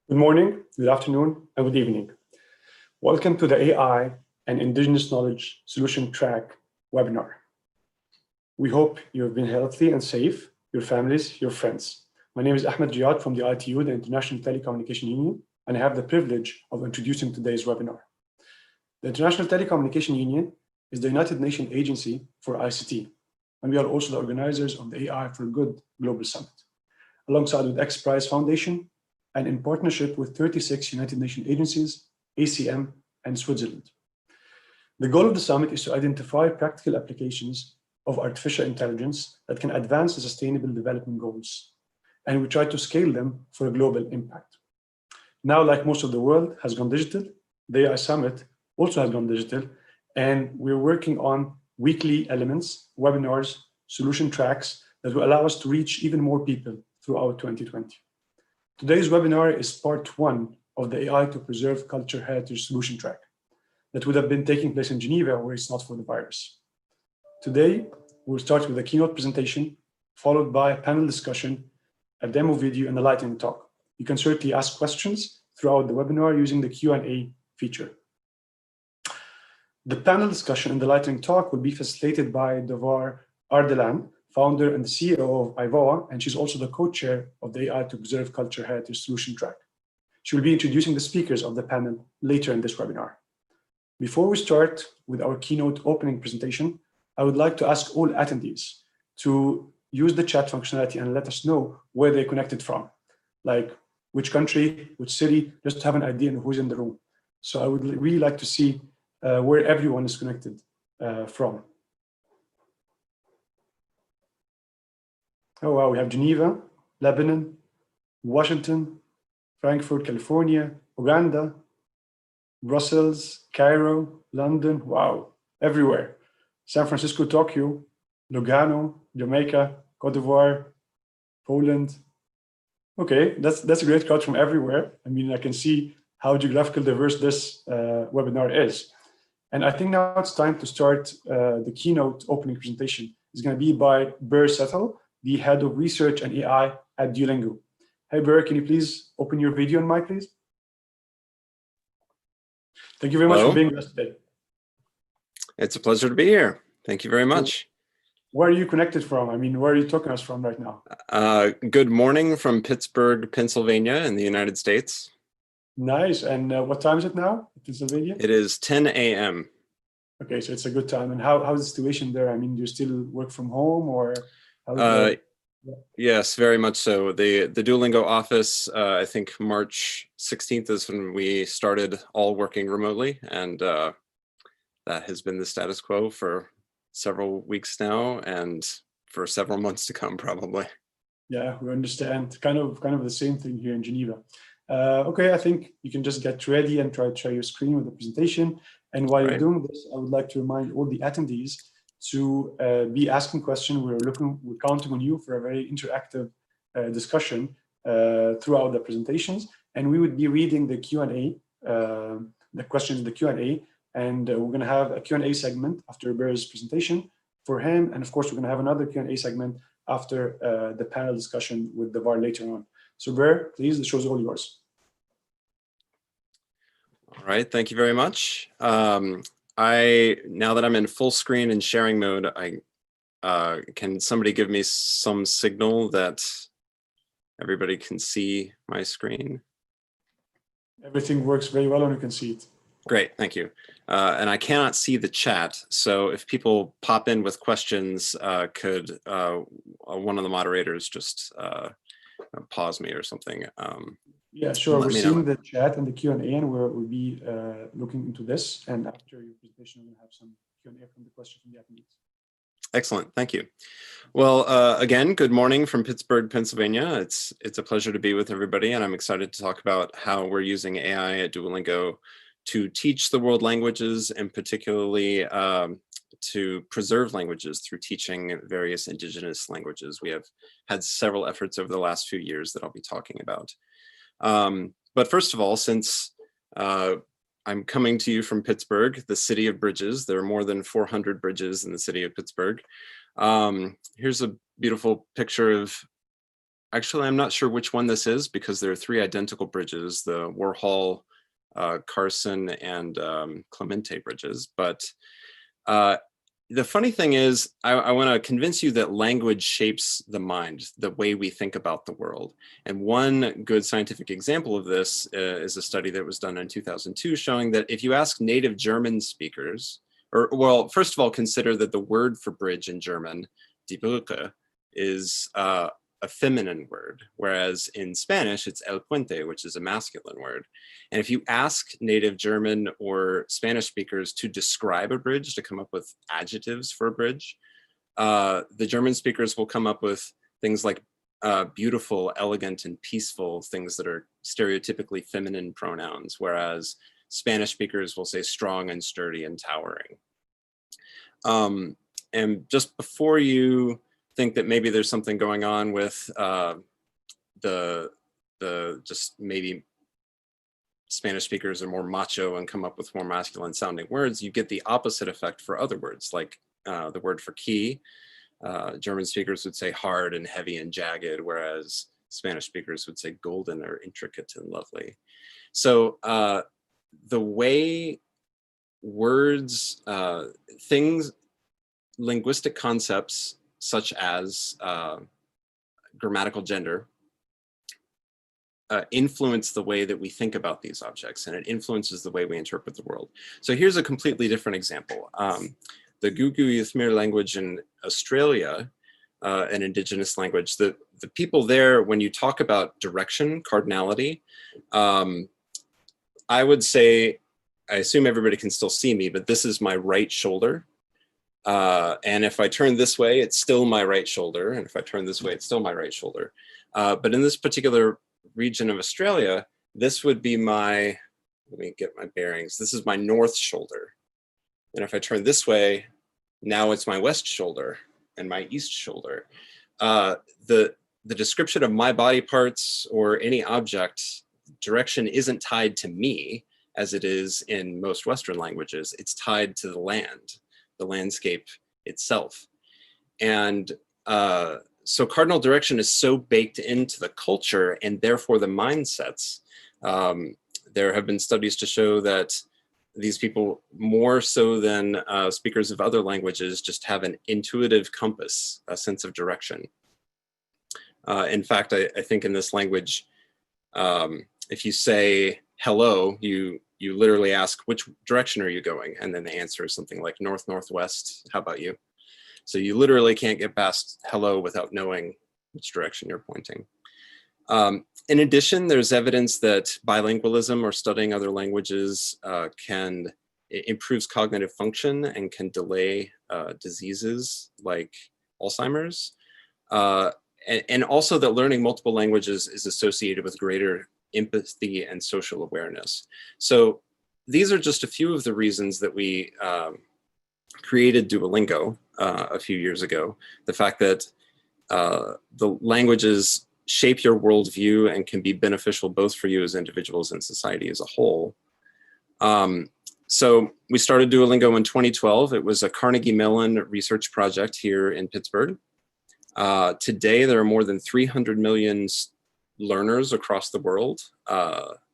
Good morning, good afternoon, and good evening. Welcome to the AI and Indigenous Knowledge Solution Track webinar. We hope you've been healthy and safe, your families, your friends. My name is Ahmed Jiyad from the ITU, the International Telecommunication Union, and I have the privilege of introducing today's webinar. The International Telecommunication Union is the United Nations Agency for ICT, and we are also the organizers of the AI for Good Global Summit, alongside with X Prize Foundation, and in partnership with 36 United Nations agencies, ACM, and Switzerland. The goal of the summit is to identify practical applications of artificial intelligence that can advance the Sustainable Development Goals, and we try to scale them for a global impact. Now, like most of the world has gone digital, the AI Summit also has gone digital, and we're working on weekly elements, webinars, solution tracks that will allow us to reach even more people throughout 2020. Today's webinar is part one of the AI to Preserve Culture Heritage Solution Track that would have been taking place in Geneva, where it's not for the virus. Today, we'll start with a keynote presentation, followed by a panel discussion, a demo video, and a lightning talk. You can certainly ask questions throughout the webinar using the Q&A feature. The panel discussion and the lightning talk will be facilitated by Devar Ardalan, founder and the CEO of IVOA, and she's also the co-chair of the AI to Preserve Culture Heritage Solution Track. She will be introducing the speakers of the panel later in this webinar. Before we start with our keynote opening presentation, I would like to ask all attendees to use the chat functionality and let us know where they're connected from, like which country, which city, just to have an idea of who's in the room. So I would really like to see where everyone is connected from. Oh, wow, we have Geneva, Lebanon, Washington, Frankfurt, California, Uganda, Brussels, Cairo, London, wow, everywhere. San Francisco, Tokyo, Lugano, Jamaica, Cote d'Ivoire, Poland. Okay, that's a great crowd from everywhere. I mean, I can see how geographically diverse this webinar is. And I think now it's time to start the keynote opening presentation. It's going to be by Ber Settle, the head of research and AI at Duolingo. Hey, Ber, can you please open your video and mic, please? Thank you very much for being with us today. It's a pleasure to be here. Thank you very much. Where are you connected from? I mean, where are you talking to us from right now? Good morning from Pittsburgh, Pennsylvania in the United States. Nice. And what time is it now in Pennsylvania? It is 10 a.m. Okay, so it's a good time. And how's the situation there? I mean, do you still work from home or? Yes, very much so. The Duolingo office, I think March 16th is when we started all working remotely, and that has been the status quo for several weeks now and for several months to come, probably. Yeah, we understand. Kind of the same thing here in Geneva. Okay, I think you can just get ready and try to share your screen with the presentation. And while you're doing this, I would like to remind all the attendees to be asking questions. We're counting on you for a very interactive discussion throughout the presentations, and we would be reading the Q&A, the questions in the Q&A, and we're going to have a Q&A segment after Ber's presentation for him, and of course we're going to have another Q&A segment after the panel discussion with Devar later on. So Ber, please, the show is all yours. All right, thank you very much. Now that I'm in full screen and sharing mode, can somebody give me some signal that everybody can see my screen? Everything works very well and you can see it. Great, thank you. And I cannot see the chat, so if people pop in with questions, could one of the moderators just pause me or something? Yeah, sure. We're seeing the chat and the Q&A, and we'll be looking into this. And after your presentation, we'll have some Q&A from the questions from the attendees. Excellent, thank you. Well, again, good morning from Pittsburgh, Pennsylvania. It's a pleasure to be with everybody, and I'm excited to talk about how we're using AI at Duolingo to teach the world languages, and particularly to preserve languages through teaching various indigenous languages. We have had several efforts over the last few years that I'll be talking about. But first of all, since I'm coming to you from Pittsburgh, the city of bridges, there are more than 400 bridges in the city of Pittsburgh. Here's a beautiful picture of Actually, I'm not sure which one this is because there are three identical bridges, the Warhol, Carson, and Clemente bridges. But the funny thing is, I want to convince you that language shapes the mind, the way we think about the world. And one good scientific example of this is a study that was done in 2002 showing that if you ask native German speakers, or well, first of all, consider that the word for bridge in German, die Brücke, is a feminine word, whereas in Spanish, it's el puente, which is a masculine word. And if you ask native German or Spanish speakers to describe a bridge, to come up with adjectives for a bridge, the German speakers will come up with things like beautiful, elegant, and peaceful, things that are stereotypically feminine pronouns, whereas Spanish speakers will say strong and sturdy and towering. And just before you think that maybe there's something going on with the just maybe Spanish speakers are more macho and come up with more masculine sounding words, you get the opposite effect for other words, like the word for key. German speakers would say hard and heavy and jagged, whereas Spanish speakers would say golden or intricate and lovely. So the way words, things, linguistic concepts such as grammatical gender influence the way that we think about these objects, and it influences the way we interpret the world. So here's a completely different example. The Gugu Yuthmir language in Australia, an indigenous language, the people there, when you talk about direction, cardinality, I would say, I assume everybody can still see me, but this is my right shoulder. And if I turn this way, it's still my right shoulder. And if I turn this way, it's still my right shoulder. But in this particular region of Australia, this would be my, let me get my bearings. This is my north shoulder. And if I turn this way, now it's my west shoulder and my east shoulder. The description of my body parts or any object, direction isn't tied to me as it is in most Western languages. It's tied to the land, the landscape itself. And so cardinal direction is so baked into the culture and therefore the mindsets. There have been studies to show that these people, more so than speakers of other languages, just have an intuitive compass, a sense of direction. In fact, I think in this language, if you say hello, you literally ask, which direction are you going? And then the answer is something like north, northwest. How about you? So you literally can't get past hello without knowing which direction you're pointing. In addition, there's evidence that bilingualism or studying other languages improves cognitive function and can delay diseases like Alzheimer's. And also that learning multiple languages is associated with greater empathy and social awareness. So these are just a few of the reasons that we created Duolingo a few years ago. The fact that the languages shape your worldview and can be beneficial both for you as individuals and society as a whole. So we started Duolingo in 2012. It was a Carnegie Mellon research project here in Pittsburgh. Today, there are more than 300 million learners across the world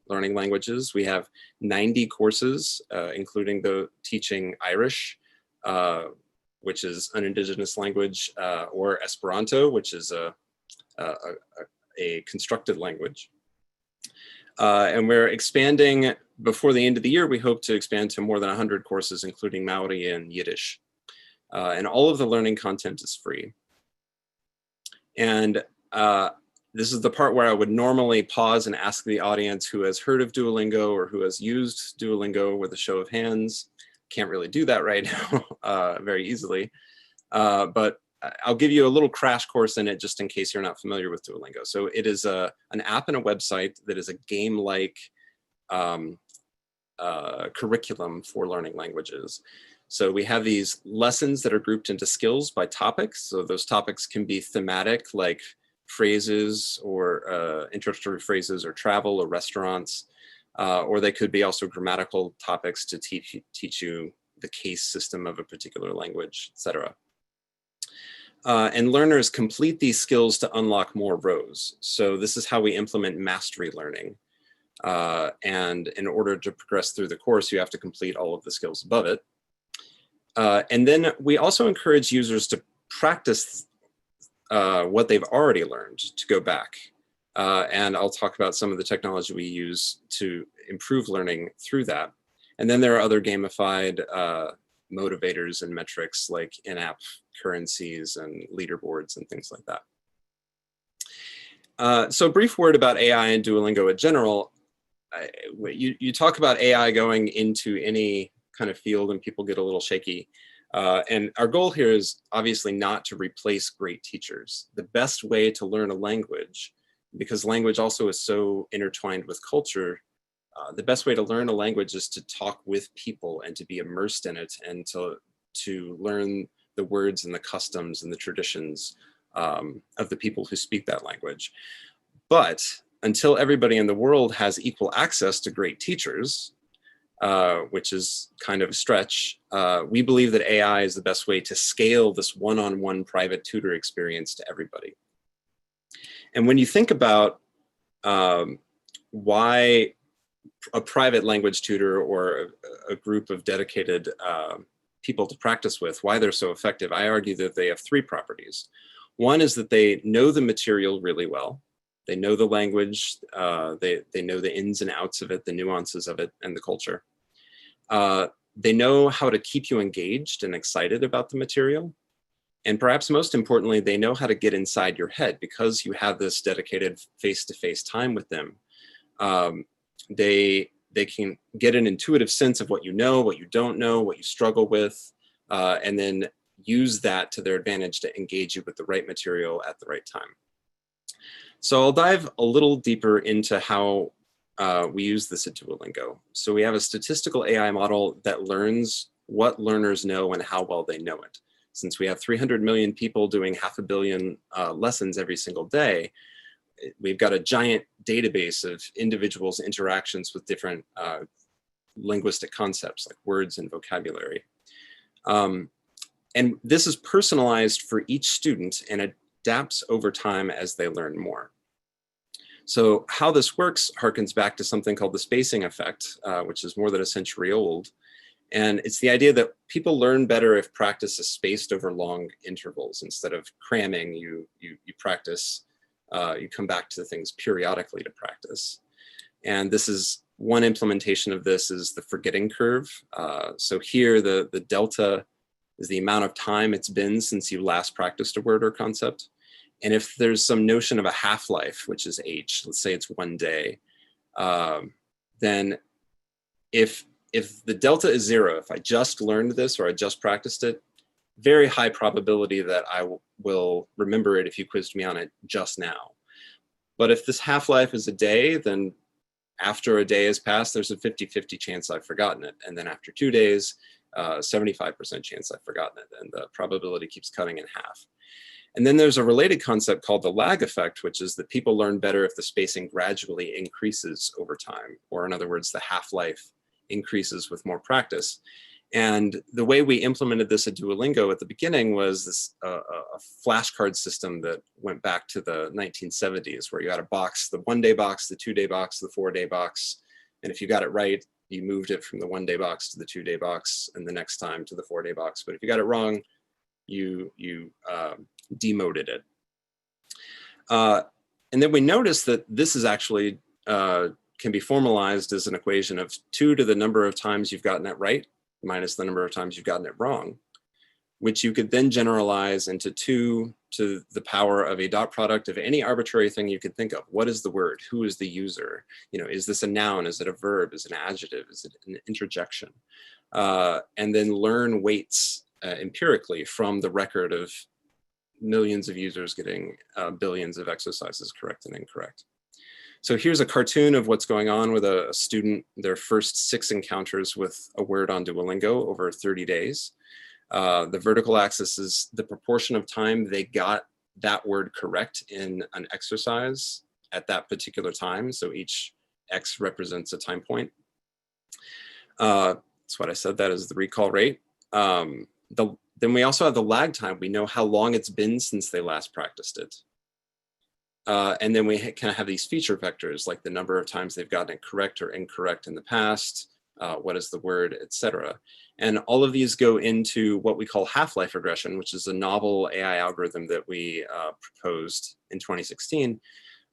learning languages. We have 90 courses, including teaching Irish, which is an indigenous language, or Esperanto, which is a constructed language. And we're expanding, before the end of the year, we hope to expand to more than 100 courses, including Maori and Yiddish. And all of the learning content is free. And this is the part where I would normally pause and ask the audience who has heard of Duolingo or who has used Duolingo with a show of hands. Can't really do that right now very easily, but I'll give you a little crash course in it just in case you're not familiar with Duolingo. So it is an app and a website that is a game-like curriculum for learning languages. So we have these lessons that are grouped into skills by topics. So those topics can be thematic, like phrases or introductory phrases or travel or restaurants, or they could be also grammatical topics to teach you the case system of a particular language, etc. And learners complete these skills to unlock more rows. So this is how we implement mastery learning. And in order to progress through the course, you have to complete all of the skills above it. And then we also encourage users to practice what they've already learned to go back. And I'll talk about some of the technology we use to improve learning through that. And then there are other gamified motivators and metrics like in-app currencies and leaderboards and things like that. So a brief word about AI and Duolingo in general. You talk about AI going into any kind of field and people get a little shaky. And our goal here is obviously not to replace great teachers. The best way to learn a language, because language also is so intertwined with culture, the best way to learn a language is to talk with people and to be immersed in it and to learn the words and the customs and the traditions of the people who speak that language. But until everybody in the world has equal access to great teachers, which is kind of a stretch, we believe that AI is the best way to scale this one-on-one private tutor experience to everybody. And when you think about why a private language tutor or a group of dedicated people to practice with, why they're so effective, I argue that they have three properties. One is that they know the material really well. They know the language, they know the ins and outs of it, the nuances of it, and the culture. They know how to keep you engaged and excited about the material. And perhaps most importantly, they know how to get inside your head because you have this dedicated face-to-face time with them. They can get an intuitive sense of what you know, what you don't know, what you struggle with, and then use that to their advantage to engage you with the right material at the right time. So I'll dive a little deeper into how we use this at Duolingo. So we have a statistical AI model that learns what learners know and how well they know it. Since we have 300 million people doing 500 million lessons every single day, we've got a giant database of individuals' interactions with different linguistic concepts like words and vocabulary. And this is personalized for each student and adapts over time as they learn more. So how this works harkens back to something called the spacing effect, which is more than a century old. And it's the idea that people learn better if practice is spaced over long intervals. Instead of cramming, you practice, you come back to things periodically to practice. And this is one implementation of this is the forgetting curve. So here the delta is the amount of time it's been since you last practiced a word or concept. And if there's some notion of a half-life, which is H, let's say it's 1 day, then if the delta is 0, if I just learned this or I just practiced it, very high probability that I will remember it if you quizzed me on it just now. But if this half-life is a day, then after a day has passed, there's a 50-50 chance I've forgotten it. And then after 2 days, 75% chance I've forgotten it. And the probability keeps cutting in half. And then there's a related concept called the lag effect, which is that people learn better if the spacing gradually increases over time. Or in other words, the half-life increases with more practice. And the way we implemented this at Duolingo at the beginning was this a flashcard system that went back to the 1970s, where you had a box, the 1-day box, the 2-day box, the 4-day box. And if you got it right, you moved it from the 1-day box to the 2-day box, and the next time to the 4-day box. But if you got it wrong, you demoted it. And then we noticed that this is actually can be formalized as an equation of 2 to the number of times you've gotten it right minus the number of times you've gotten it wrong, which you could then generalize into 2 to the power of a dot product of any arbitrary thing you could think of. What is the word? Who is the user? You know, is this a noun? Is it a verb? Is it an adjective? Is it an interjection? And then learn weights empirically from the record of millions of users getting billions of exercises correct and incorrect. So here's a cartoon of what's going on with a student, their first 6 encounters with a word on Duolingo over 30 days. The vertical axis is the proportion of time they got that word correct in an exercise at that particular time. So each X represents a time point. That's what I said, that is the recall rate. The Then we also have the lag time. We know how long it's been since they last practiced it. And then we kind of have these feature vectors, like the number of times they've gotten it correct or incorrect in the past, what is the word, etc. And all of these go into what we call Halflife regression, which is a novel AI algorithm that we proposed in 2016.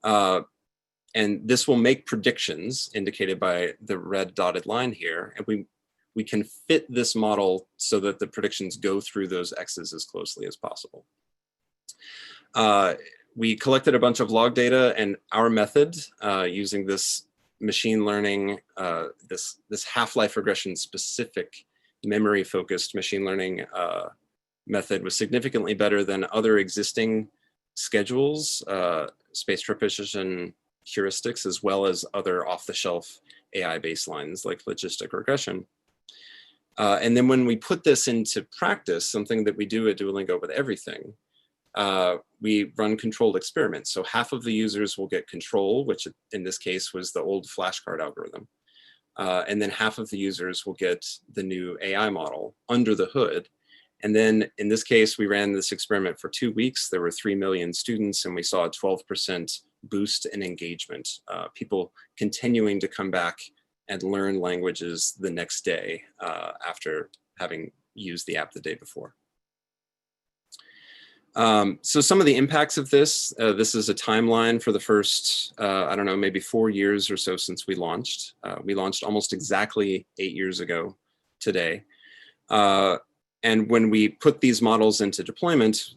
And this will make predictions indicated by the red dotted line here. And we can fit this model so that the predictions go through those X's as closely as possible. We collected a bunch of log data, and our method using this machine learning, this Halflife regression specific memory focused machine learning method was significantly better than other existing schedules, space repetition heuristics, as well as other off-the-shelf AI baselines like logistic regression. And then when we put this into practice, something that we do at Duolingo with everything, we run controlled experiments. So half of the users will get control, which in this case was the old flashcard algorithm. And then half of the users will get the new AI model under the hood. And then in this case, we ran this experiment for 2 weeks. There were 3 million students, and we saw a 12% boost in engagement. People continuing to come back and learn languages the next day after having used the app the day before. So some of the impacts of this, this is a timeline for the first, I don't know, maybe 4 years or so since we launched. We launched almost exactly 8 years ago today. And when we put these models into deployment,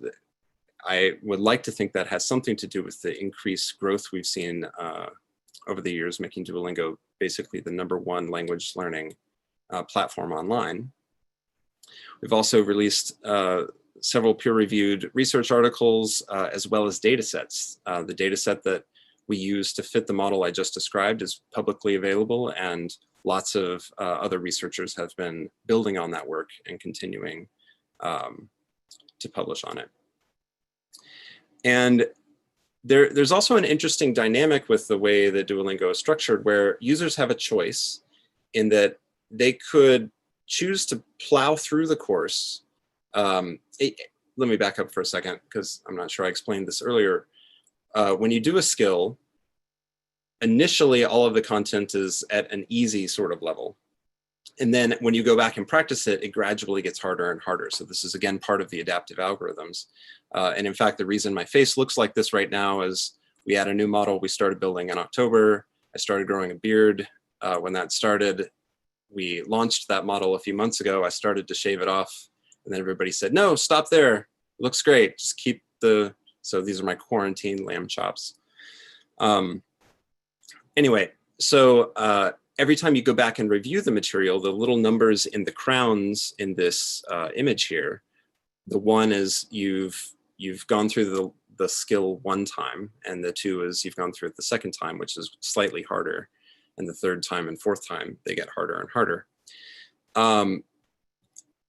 I would like to think that has something to do with the increased growth we've seen over the years, making Duolingo basically the #1 language learning platform online. We've also released several peer-reviewed research articles, as well as data sets. The data set that we use to fit the model I just described is publicly available, and lots of other researchers have been building on that work and continuing to publish on it. And there's also an interesting dynamic with the way that Duolingo is structured, where users have a choice in that they could choose to plow through the course. Let me back up for a second, because I'm not sure I explained this earlier. When you do a skill, initially all of the content is at an easy sort of level. And then when you go back and practice it, it gradually gets harder and harder. So this is, again, part of the adaptive algorithms. And in fact, the reason my face looks like this right now is we had a new model we started building in October. I started growing a beard when that started. We launched that model a few months ago. I started to shave it off. And then everybody said, no, stop there. It looks great. Just keep the, so these are my quarantine lamb chops. Anyway, so every time you go back and review the material, the little numbers in the crowns in this image here, the 1 is you've gone through the skill 1 time, and the 2 is you've gone through it the 2nd time, which is slightly harder. And the 3rd time and 4th time, they get harder and harder.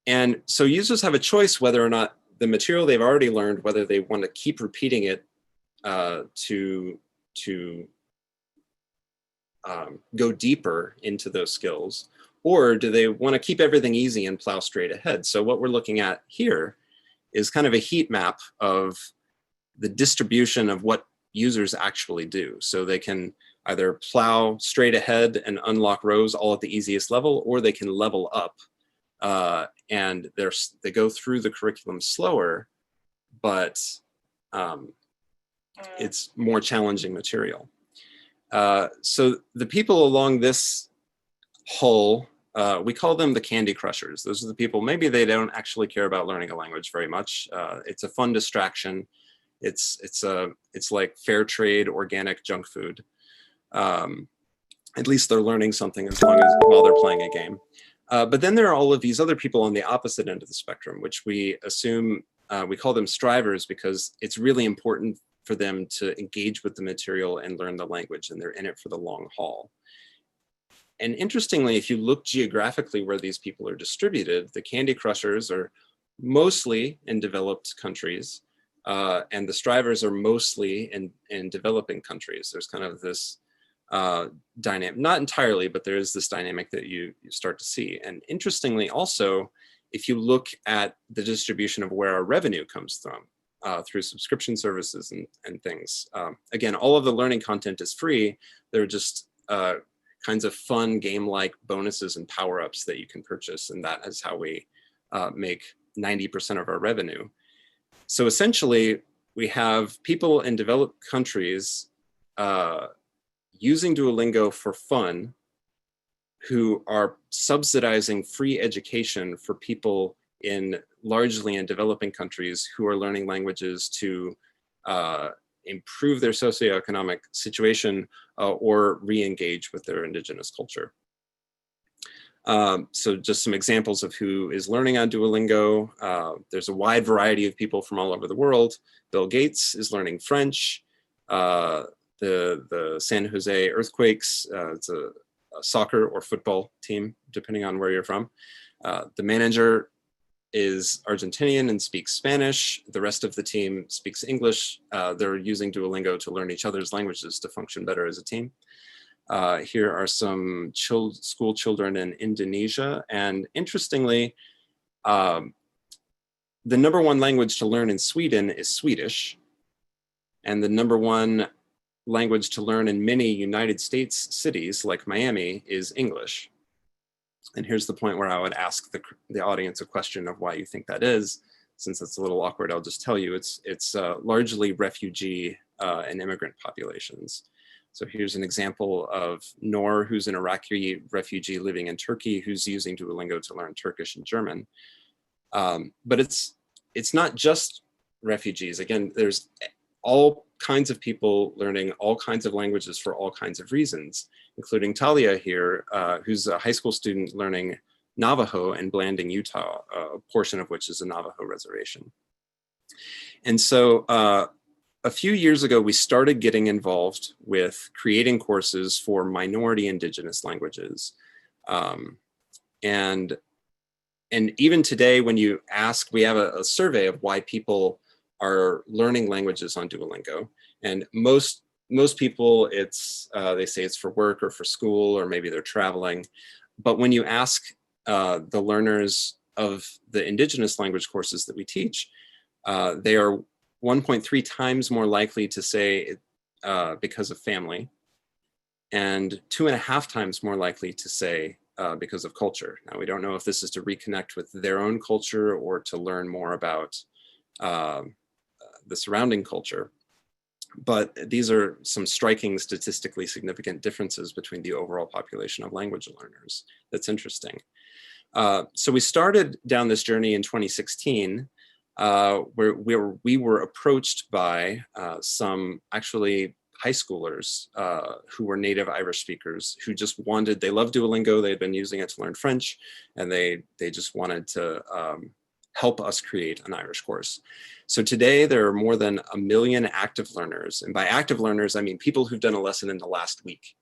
And so users have a choice whether or not the material they've already learned, whether they want to keep repeating it to go deeper into those skills, or do they want to keep everything easy and plow straight ahead? So what we're looking at here is kind of a heat map of the distribution of what users actually do. So they can either plow straight ahead and unlock rows all at the easiest level, or they can level up. And they go through the curriculum slower, but it's more challenging material. So the people along this hull, we call them the Candy Crushers. Those are the people, maybe they don't actually care about learning a language very much. It's a fun distraction. It's like fair trade, organic junk food. At least they're learning something while they're playing a game. But then there are all of these other people on the opposite end of the spectrum, which we assume, we call them strivers, because it's really important for them to engage with the material and learn the language, and they're in it for the long haul. And interestingly, if you look geographically where these people are distributed, the Candy Crushers are mostly in developed countries, and the strivers are mostly in developing countries. There's kind of this dynamic, not entirely, but there is this dynamic that you start to see. And interestingly also, if you look at the distribution of where our revenue comes from, through subscription services and things. Again, all of the learning content is free. They're just kinds of fun game-like bonuses and power-ups that you can purchase, and that is how we make 90% of our revenue. So essentially, we have people in developed countries using Duolingo for fun, who are subsidizing free education for people largely in developing countries who are learning languages to improve their socioeconomic situation or re-engage with their indigenous culture. So just some examples of who is learning on Duolingo. There's a wide variety of people from all over the world. Bill Gates is learning French. The San Jose Earthquakes, it's a soccer or football team, depending on where you're from. The manager is Argentinian and speaks Spanish. The rest of the team speaks English. They're using Duolingo to learn each other's languages to function better as a team. Here are some school children in Indonesia. And interestingly, the #1 language to learn in Sweden is Swedish. And the #1 language to learn in many United States cities like Miami is English. And here's the point where I would ask the audience a question of why you think that is. Since it's a little awkward, I'll just tell you it's largely refugee and immigrant populations. So here's an example of Noor, who's an Iraqi refugee living in Turkey, who's using Duolingo to learn Turkish and German. But it's not just refugees. Again, there's all kinds of people learning all kinds of languages for all kinds of reasons, including Talia here, who's a high school student learning Navajo in Blanding, Utah, a portion of which is a Navajo reservation. And so a few years ago, we started getting involved with creating courses for minority indigenous languages. And even today, when you ask, we have a survey of why people are learning languages on Duolingo. And most people, they say it's for work or for school, or maybe they're traveling. But when you ask the learners of the indigenous language courses that we teach, they are 1.3 times more likely to say because of family, and 2.5 times more likely to say because of culture. Now, we don't know if this is to reconnect with their own culture or to learn more about the surrounding culture. But these are some striking statistically significant differences between the overall population of language learners. That's interesting. So we started down this journey in 2016, where we were approached by some actually high schoolers who were native Irish speakers who just they loved Duolingo, they had been using it to learn French, and they just wanted to help us create an Irish course. So today there are more than 1 million active learners. And by active learners, I mean people who've done a lesson in the last week.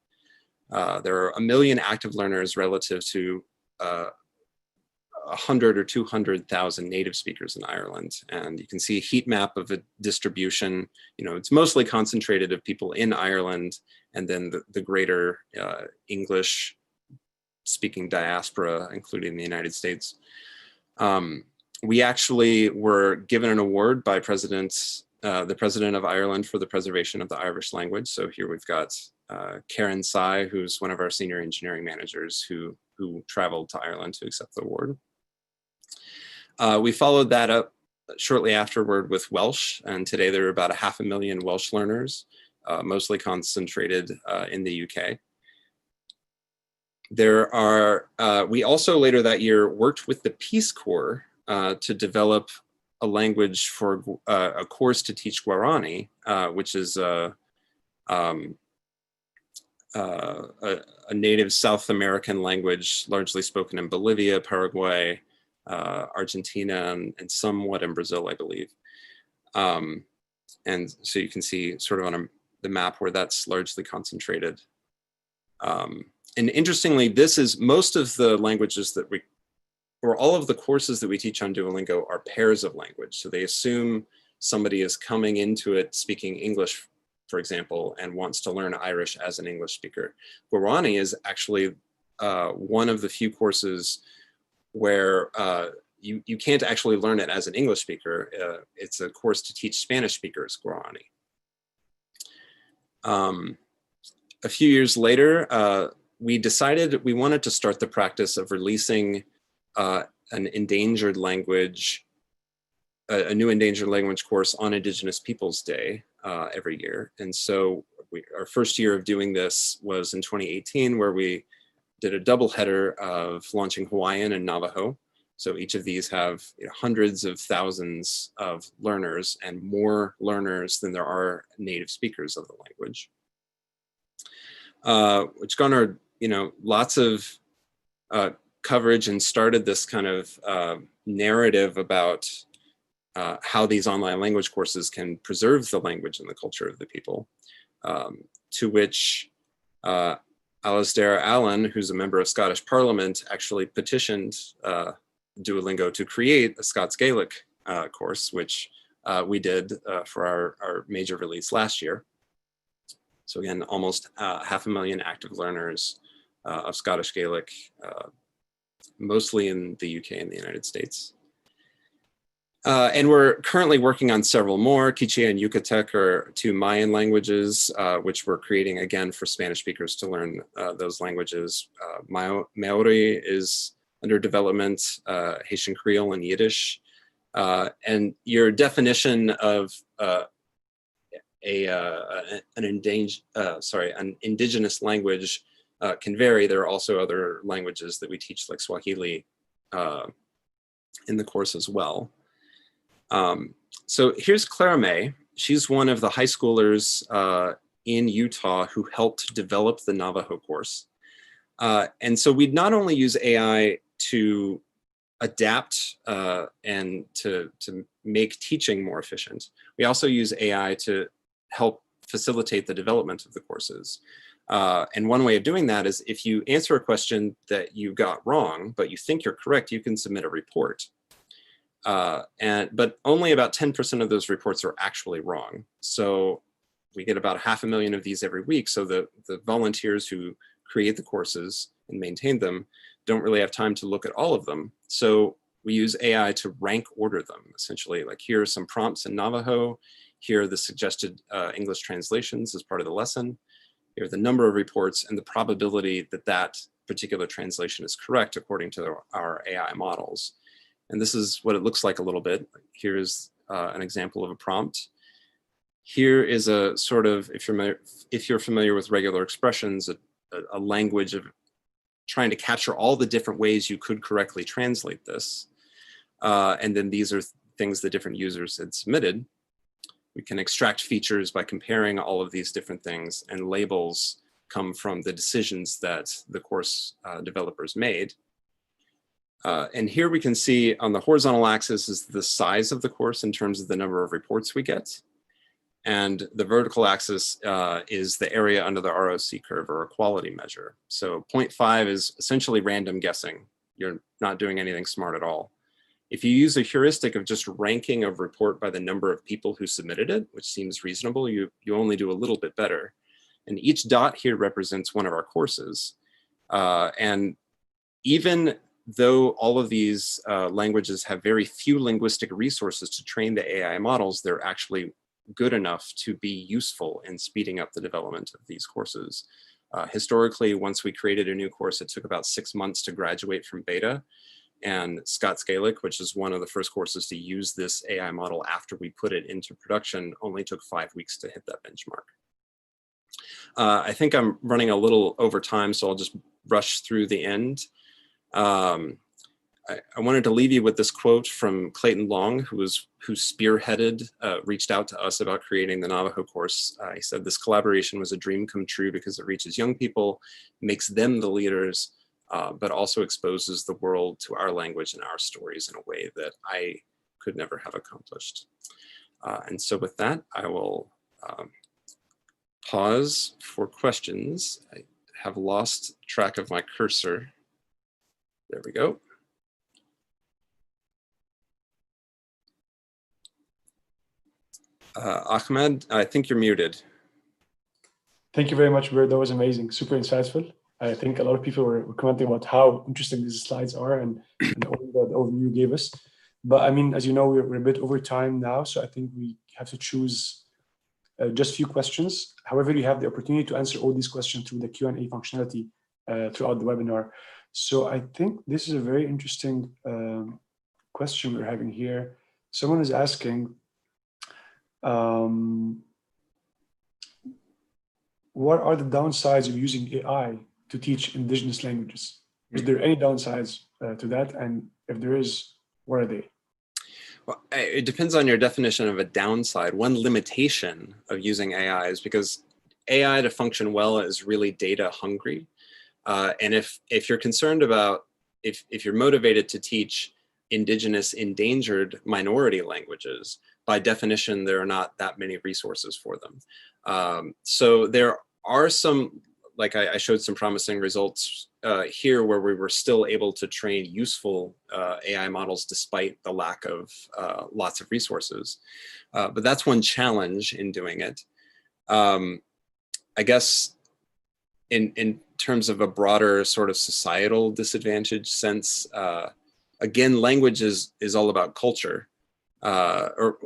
There are 1 million active learners relative to 100 or 200,000 native speakers in Ireland. And you can see a heat map of a distribution. It's mostly concentrated of people in Ireland, and then the greater English speaking diaspora, including the United States. We actually were given an award by the President of Ireland for the preservation of the Irish language. So here we've got Karen Sy, who's one of our senior engineering managers who traveled to Ireland to accept the award. We followed that up shortly afterward with Welsh, and today there are about 500,000 Welsh learners, mostly concentrated in the UK. We also later that year worked with the Peace Corps to develop a language for a course to teach Guarani, which is a native South American language, largely spoken in Bolivia, Paraguay, Argentina, and somewhat in Brazil, I believe. And so you can see sort of on the map where that's largely concentrated. And interestingly, most of the languages that all of the courses that we teach on Duolingo are pairs of language. So they assume somebody is coming into it speaking English, for example, and wants to learn Irish as an English speaker. Guarani is actually one of the few courses where you can't actually learn it as an English speaker. It's a course to teach Spanish speakers Guarani. A few years later, we decided we wanted to start the practice of releasing an endangered language, a new endangered language course on Indigenous Peoples Day every year. And so our first year of doing this was in 2018, where we did a double header of launching Hawaiian and Navajo. So each of these have hundreds of thousands of learners, and more learners than there are native speakers of the language, which garnered lots of coverage and started this kind of narrative about how these online language courses can preserve the language and the culture of the people, to which Alasdair Allen, who's a member of Scottish Parliament, actually petitioned Duolingo to create a Scots Gaelic course, which we did for our major release last year. So again, almost 500,000 active learners of Scottish Gaelic, mostly in the UK and the United States. And we're currently working on several more. Quichua and Yucatec are two Mayan languages, which we're creating again for Spanish speakers to learn those languages. Maori is under development, Haitian Creole and Yiddish. And your definition of an indigenous language can vary. There are also other languages that we teach, like Swahili, in the course as well. So here's Clara May. She's one of the high schoolers in Utah who helped develop the Navajo course. And so we'd not only use AI to adapt and to make teaching more efficient, we also use AI to help facilitate the development of the courses. And one way of doing that is if you answer a question that you got wrong, but you think you're correct, you can submit a report. But only about 10% of those reports are actually wrong. So we get about 500,000 of these every week. So the volunteers who create the courses and maintain them don't really have time to look at all of them. So we use AI to rank order them, essentially. Like, here are some prompts in Navajo. Here are the suggested English translations as part of the lesson. Here are the number of reports and the probability that that particular translation is correct according to our AI models. And this is what it looks like a little bit. Here's an example of a prompt. Here is a sort of, if you're familiar with regular expressions, a language of trying to capture all the different ways you could correctly translate this. And then these are things that different users had submitted. We can extract features by comparing all of these different things, and labels come from the decisions that the course developers made. And here we can see on the horizontal axis is the size of the course in terms of the number of reports we get. And the vertical axis is the area under the ROC curve, or a quality measure. So 0.5 is essentially random guessing. You're not doing anything smart at all. If you use a heuristic of just ranking a report by the number of people who submitted it, which seems reasonable, you only do a little bit better. And each dot here represents one of our courses. And even though all of these languages have very few linguistic resources to train the AI models, they're actually good enough to be useful in speeding up the development of these courses. Historically, once we created a new course, it took about 6 months to graduate from beta. And Scots Gaelic, which is one of the first courses to use this AI model after we put it into production, only took 5 weeks to hit that benchmark. I think I'm running a little over time, so I'll just rush through the end. I wanted to leave you with this quote from Clayton Long, who spearheaded, reached out to us about creating the Navajo course. He said, "This collaboration was a dream come true because it reaches young people, makes them the leaders, but also exposes the world to our language and our stories in a way that I could never have accomplished." And so with that, I will pause for questions. I have lost track of my cursor. There we go. Ahmed, I think you're muted. Thank you very much, Bert. That was amazing. Super insightful. I think a lot of people were commenting about how interesting these slides are and all the overview you gave us. But I mean, as you know, we're a bit over time now, so I think we have to choose just a few questions. However, you have the opportunity to answer all these questions through the Q&A functionality throughout the webinar. So I think this is a very interesting question we're having here. Someone is asking, what are the downsides of using AI to teach indigenous languages? Is there any downsides to that? And if there is, what are they? Well, it depends on your definition of a downside. One limitation of using AI is because AI to function well is really data hungry. And if you're concerned about, if you're motivated to teach indigenous endangered minority languages, by definition, there are not that many resources for them. So there are some, like I showed some promising results here where we were still able to train useful AI models despite the lack of lots of resources. But that's one challenge in doing it. I guess in terms of a broader sort of societal disadvantage sense, again, language is all about culture, or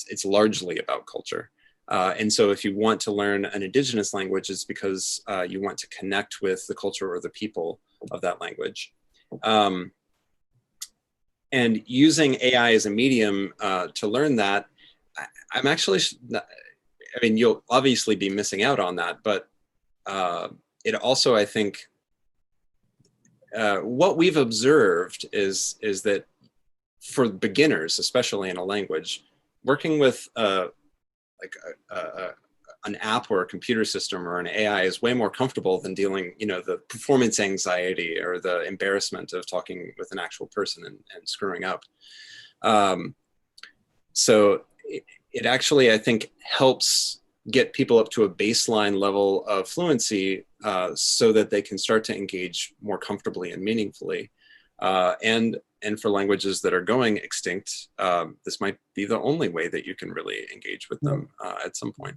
it's largely about culture. And so if you want to learn an indigenous language, it's because you want to connect with the culture or the people of that language. And using AI as a medium to learn that, I'm actually, I mean, you'll obviously be missing out on that, but it also, I think, what we've observed is that for beginners, especially in a language, working with like an app or a computer system or an AI is way more comfortable than dealing, the performance anxiety or the embarrassment of talking with an actual person and screwing up. So it actually, I think, helps get people up to a baseline level of fluency so that they can start to engage more comfortably and meaningfully. And for languages that are going extinct, this might be the only way that you can really engage with them at some point.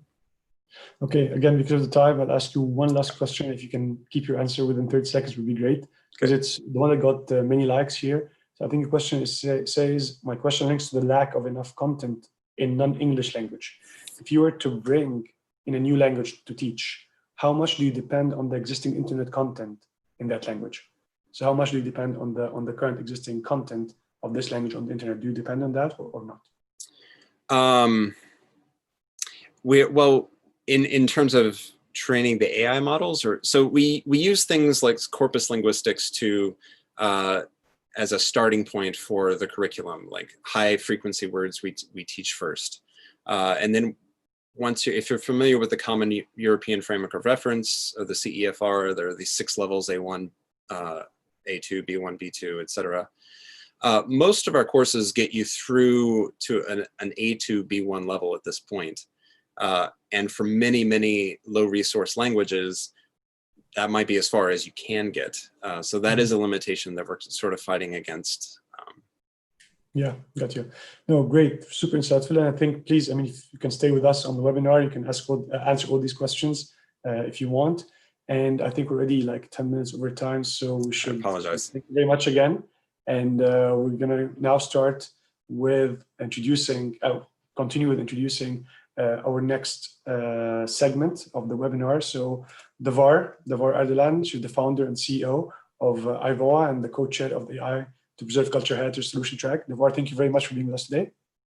Okay, again, because of the time, I'll ask you one last question. If you can keep your answer within 30 seconds would be great, because it's the one that got many likes here. So I think the question says, my question links to the lack of enough content in non-English language. If you were to bring in a new language to teach, how much do you depend on the existing internet content in that language? So how much do you depend on the current existing content of this language on the internet? Do you depend on that or not? Well, in terms of training the AI models, so we use things like corpus linguistics to as a starting point for the curriculum, like high frequency words we teach first, and then if you're familiar with the Common European Framework of Reference or the CEFR, there are these 6 levels: A1, A2, B1, B2, etc. Most of our courses get you through to an A2, B1 level at this point. And for many, many low resource languages, that might be as far as you can get. So that is a limitation that we're sort of fighting against. Yeah, got you. No, great, super insightful. And I think, please, I mean, if you can stay with us on the webinar, you can answer all these questions if you want. And I think we're already like 10 minutes over time, so we should. I apologize. Thank you very much again. And we're gonna now start with continue with introducing our next segment of the webinar. So Devar Ardalan, she's the founder and CEO of IVOA and the co-chair of the AI to Preserve Culture Heritage Solution Track. Devar, thank you very much for being with us today.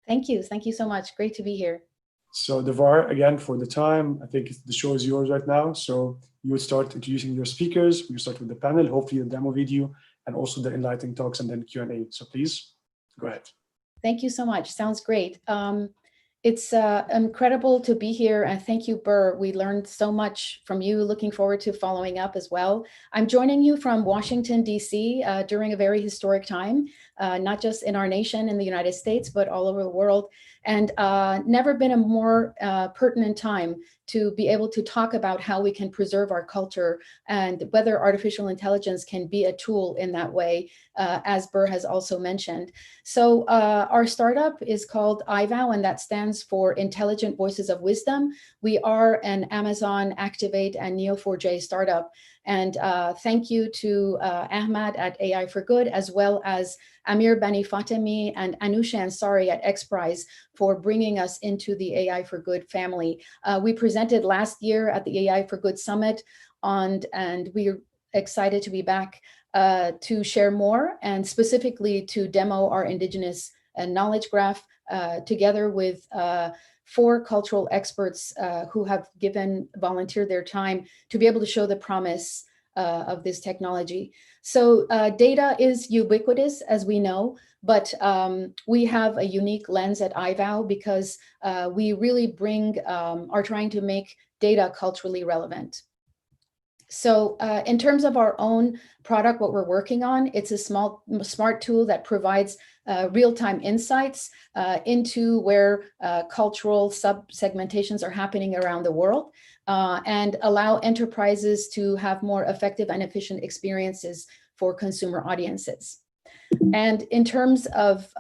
Thank you so much. Great to be here. So Devar, again, for the time, I think the show is yours right now. So you would start introducing your speakers. We start with the panel, hopefully the demo video, and also the enlightening talks and then Q&A. So please, go ahead. Thank you so much. Sounds great. It's incredible to be here, and thank you, Burr. We learned so much from you. Looking forward to following up as well. I'm joining you from Washington, D.C. During a very historic time, not just in our nation, in the United States, but all over the world. And never been a more pertinent time to be able to talk about how we can preserve our culture and whether artificial intelligence can be a tool in that way, as Burr has also mentioned. So our startup is called IVOW, and that stands for Intelligent Voices of Wisdom. We are an Amazon, Activate, and Neo4j startup. And thank you to Ahmad at AI for Good, as well as Amir Bani Fatemi and Anusha Ansari at XPRIZE for bringing us into the AI for Good family. We presented last year at the AI for Good Summit, and we're excited to be back to share more, and specifically to demo our Indigenous knowledge graph together with 4 cultural experts who have volunteered their time to be able to show the promise of this technology. So data is ubiquitous, as we know, but we have a unique lens at IVOW because we really are trying to make data culturally relevant. So in terms of our own product, what we're working on, it's a smart tool that provides real-time insights into where cultural sub-segmentations are happening around the world, and allow enterprises to have more effective and efficient experiences for consumer audiences. And in terms of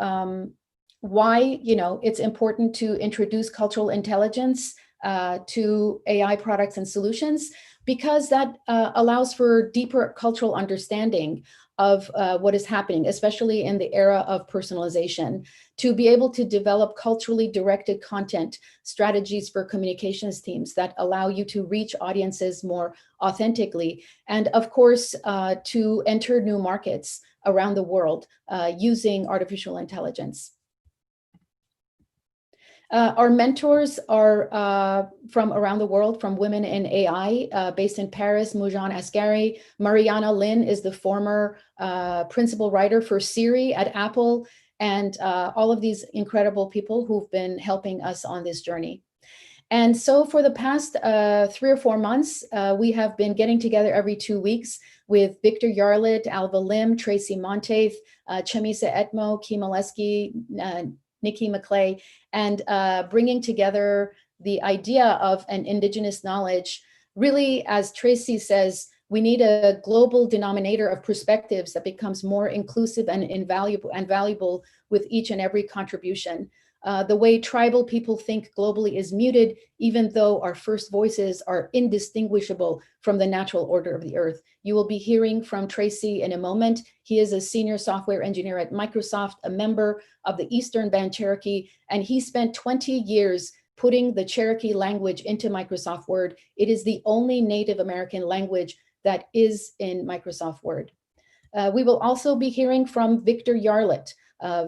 why it's important to introduce cultural intelligence to AI products and solutions, because that allows for deeper cultural understanding of what is happening, especially in the era of personalization, to be able to develop culturally directed content strategies for communications teams that allow you to reach audiences more authentically, and of course, to enter new markets around the world using artificial intelligence. Our mentors are from around the world, from Women in AI, based in Paris, Mujan Asghari. Mariana Lin is the former principal writer for Siri at Apple, and all of these incredible people who've been helping us on this journey. And so for the past 3 or 4 months, we have been getting together every 2 weeks with Victor Yarlett, Alva Lim, Tracy Monteith, Chamisa Etmo, Kim Oleski, Nikki McClay, and bringing together the idea of an Indigenous knowledge. Really, as Tracy says, we need a global denominator of perspectives that becomes more inclusive and valuable with each and every contribution. The way tribal people think globally is muted, even though our first voices are indistinguishable from the natural order of the earth. You will be hearing from Tracy in a moment. He is a senior software engineer at Microsoft, a member of the Eastern Band Cherokee, and he spent 20 years putting the Cherokee language into Microsoft Word. It is the only Native American language that is in Microsoft Word. We will also be hearing from Victor Yarlett.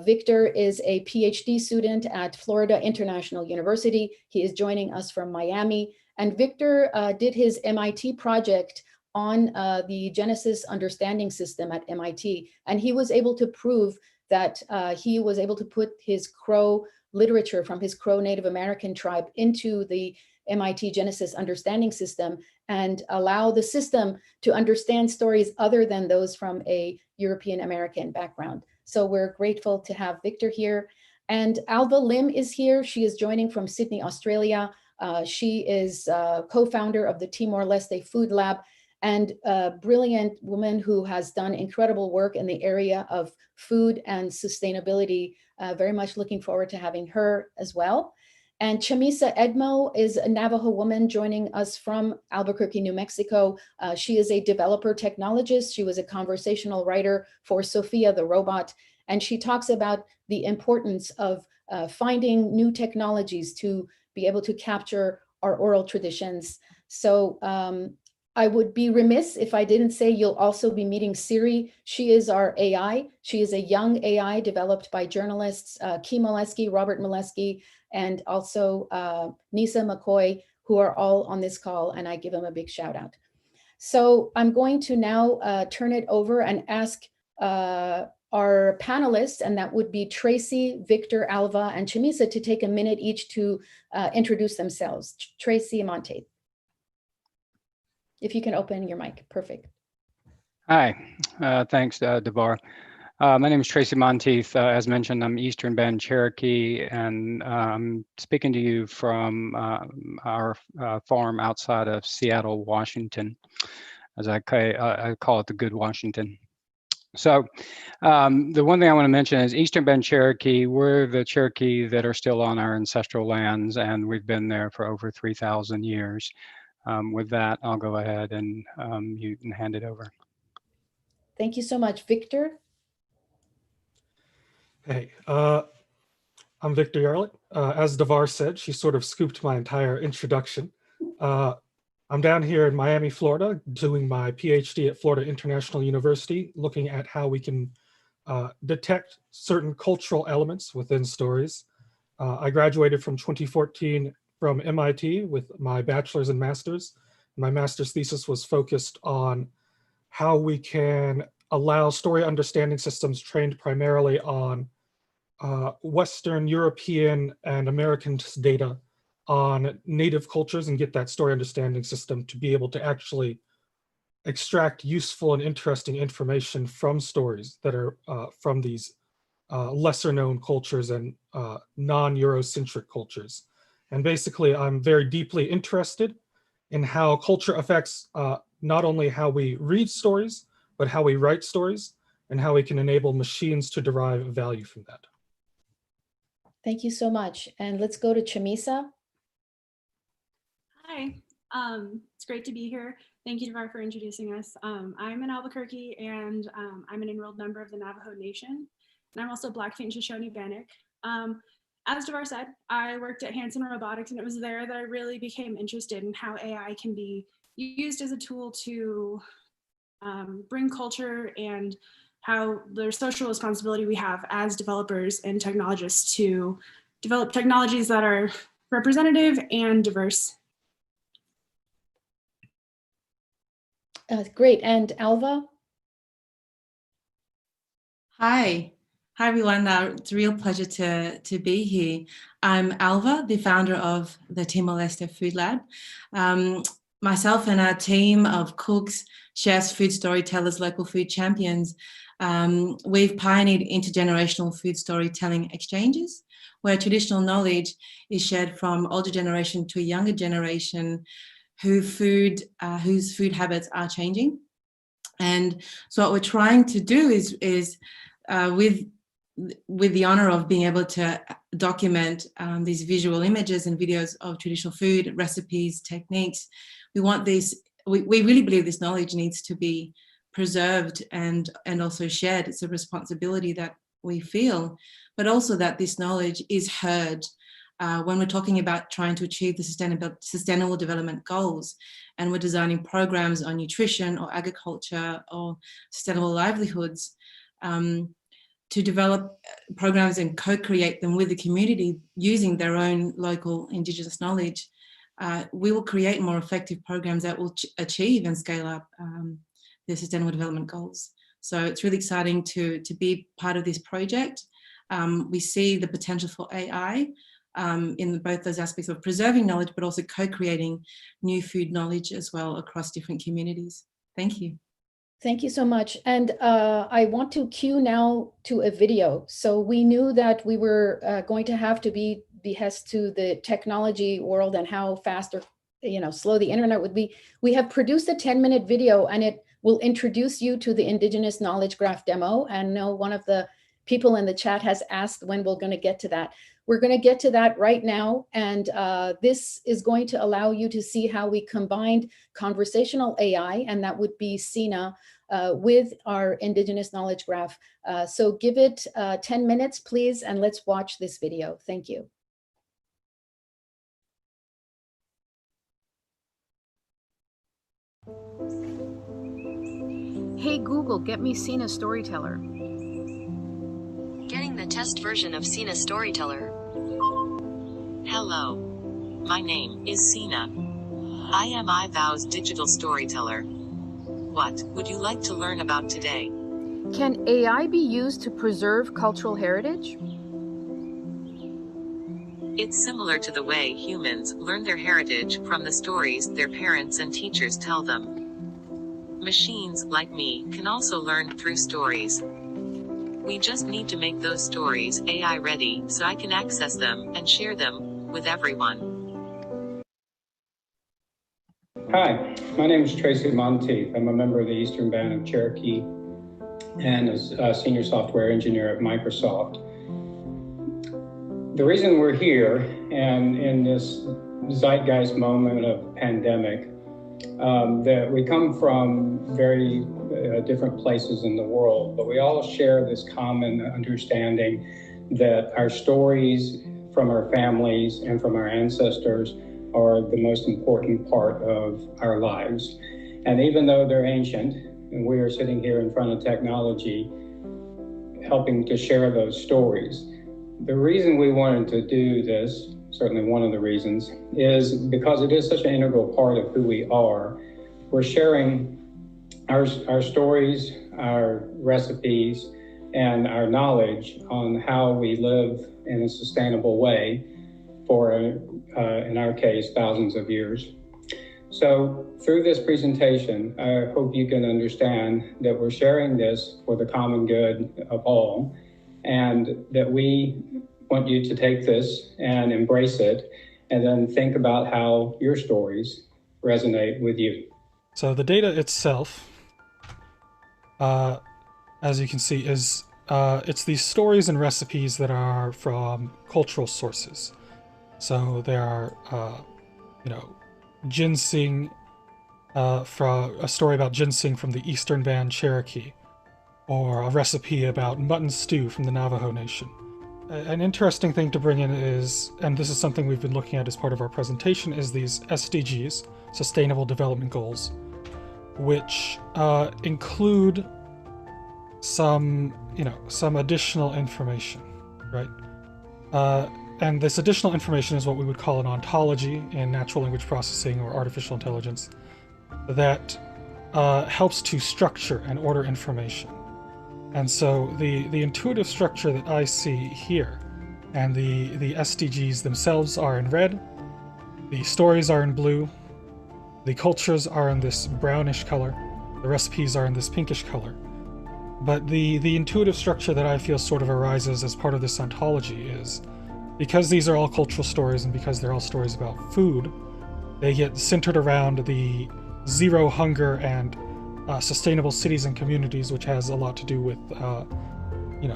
Victor is a PhD student at Florida International University. He is joining us from Miami. And Victor did his MIT project on the Genesis understanding system at MIT. And he was able to prove that he was able to put his Crow literature from his Crow Native American tribe into the MIT Genesis understanding system and allow the system to understand stories other than those from a European American background. So we're grateful to have Victor here. And Alva Lim is here. She is joining from Sydney, Australia. She is co-founder of the Timor-Leste Food Lab and a brilliant woman who has done incredible work in the area of food and sustainability. Very much looking forward to having her as well. And Chamisa Edmo is a Navajo woman joining us from Albuquerque, New Mexico. She is a developer technologist. She was a conversational writer for Sophia the robot. And she talks about the importance of finding new technologies to be able to capture our oral traditions. So I would be remiss if I didn't say you'll also be meeting Siri. She is our AI. She is a young AI developed by journalists, Kim Oleski, Robert Molesky, and also Nisa McCoy, who are all on this call, and I give them a big shout out. So I'm going to now turn it over and ask our panelists, and that would be Tracy, Victor, Alva, and Chamisa, to take a minute each to introduce themselves. Tracy Monteith. If you can open your mic, perfect. Hi, thanks, Devar. My name is Tracy Monteith. As mentioned, I'm Eastern Band Cherokee, and I'm speaking to you from our farm outside of Seattle, Washington, as I call it the Good Washington. So the one thing I want to mention is Eastern Band Cherokee. We're the Cherokee that are still on our ancestral lands, and we've been there for over 3,000 years. With that, I'll go ahead and you can hand it over. Thank you so much. Victor? Hey, I'm Victor Yarlick. As Devar said, she sort of scooped my entire introduction. I'm down here in Miami, Florida, doing my PhD at Florida International University, looking at how we can detect certain cultural elements within stories. I graduated from 2014 from MIT with my bachelor's and master's. My master's thesis was focused on how we can allow story understanding systems trained primarily on Western European and American data on native cultures and get that story understanding system to be able to actually extract useful and interesting information from stories that are from these lesser known cultures and non-Eurocentric cultures. And basically, I'm very deeply interested in how culture affects not only how we read stories, but how we write stories and how we can enable machines to derive value from that. Thank you so much. And let's go to Chamisa. Hi, it's great to be here. Thank you, Devar, for introducing us. I'm in Albuquerque, and I'm an enrolled member of the Navajo Nation, and I'm also Blackfeet and Shoshone Bannock. As Devar said, I worked at Hanson Robotics, and it was there that I really became interested in how AI can be used as a tool to bring culture and how there's social responsibility we have as developers and technologists to develop technologies that are representative and diverse. Great. And Alva? Hi. Hi, everyone. It's a real pleasure to be here. I'm Alva, the founder of the Timor-Leste Food Lab. Myself and our team of cooks, chefs, food storytellers, local food champions, we've pioneered intergenerational food storytelling exchanges, where traditional knowledge is shared from older generation to a younger generation whose food habits are changing. And so what we're trying to do is with the honor of being able to document these visual images and videos of traditional food, recipes, techniques, we really believe this knowledge needs to be preserved and also shared. It's a responsibility that we feel, but also that this knowledge is heard when we're talking about trying to achieve the sustainable development goals, and we're designing programs on nutrition or agriculture or sustainable livelihoods, to develop programs and co-create them with the community using their own local Indigenous knowledge. We will create more effective programs that will achieve and scale up the sustainable development goals. So it's really exciting to be part of this project. We see the potential for AI in both those aspects of preserving knowledge, but also co-creating new food knowledge as well across different communities. Thank you. Thank you so much. And I want to cue now to a video. So we knew that we were going to have to be behest to the technology world and how fast or slow the internet would be. We have produced a 10-minute video, and it will introduce you to the Indigenous Knowledge Graph demo. And no, one of the people in the chat has asked when we're going to get to that. We're going to get to that right now. And this is going to allow you to see how we combined conversational AI, and that would be Cena, with our Indigenous Knowledge Graph. So give it 10 minutes, please, and let's watch this video. Thank you. Hey Google, get me Cenas Storyteller. Getting the test version of Cenas Storyteller. Hello. My name is Cena. I am iVow's digital storyteller. What would you like to learn about today? Can AI be used to preserve cultural heritage? It's similar to the way humans learn their heritage from the stories their parents and teachers tell them. Machines, like me, can also learn through stories. We just need to make those stories AI ready so I can access them and share them with everyone. Hi, my name is Tracy Monteith. I'm a member of the Eastern Band of Cherokee and a senior software engineer at Microsoft. The reason we're here and in this zeitgeist moment of pandemic, that we come from very different places in the world, but we all share this common understanding that our stories from our families and from our ancestors are the most important part of our lives. And even though they're ancient, and we are sitting here in front of technology, helping to share those stories. The reason we wanted to do this, certainly one of the reasons, is because it is such an integral part of who we are. We're sharing our stories, our recipes, and our knowledge on how we live in a sustainable way for, in our case, thousands of years. So through this presentation, I hope you can understand that we're sharing this for the common good of all, and that we want you to take this and embrace it, and then think about how your stories resonate with you. So the data itself, as you can see, is it's these stories and recipes that are from cultural sources. So there are, ginseng, from a story about ginseng from the Eastern Band Cherokee, or a recipe about mutton stew from the Navajo Nation. An interesting thing to bring in is, and this is something we've been looking at as part of our presentation, is these SDGs, Sustainable Development Goals, which include some additional information, right? And this additional information is what we would call an ontology in natural language processing or artificial intelligence that helps to structure and order information. And so the intuitive structure that I see here, and the SDGs themselves are in red, the stories are in blue, the cultures are in this brownish color, the recipes are in this pinkish color. But the intuitive structure that I feel sort of arises as part of this ontology is, because these are all cultural stories and because they're all stories about food, they get centered around the zero hunger and sustainable cities and communities, which has a lot to do with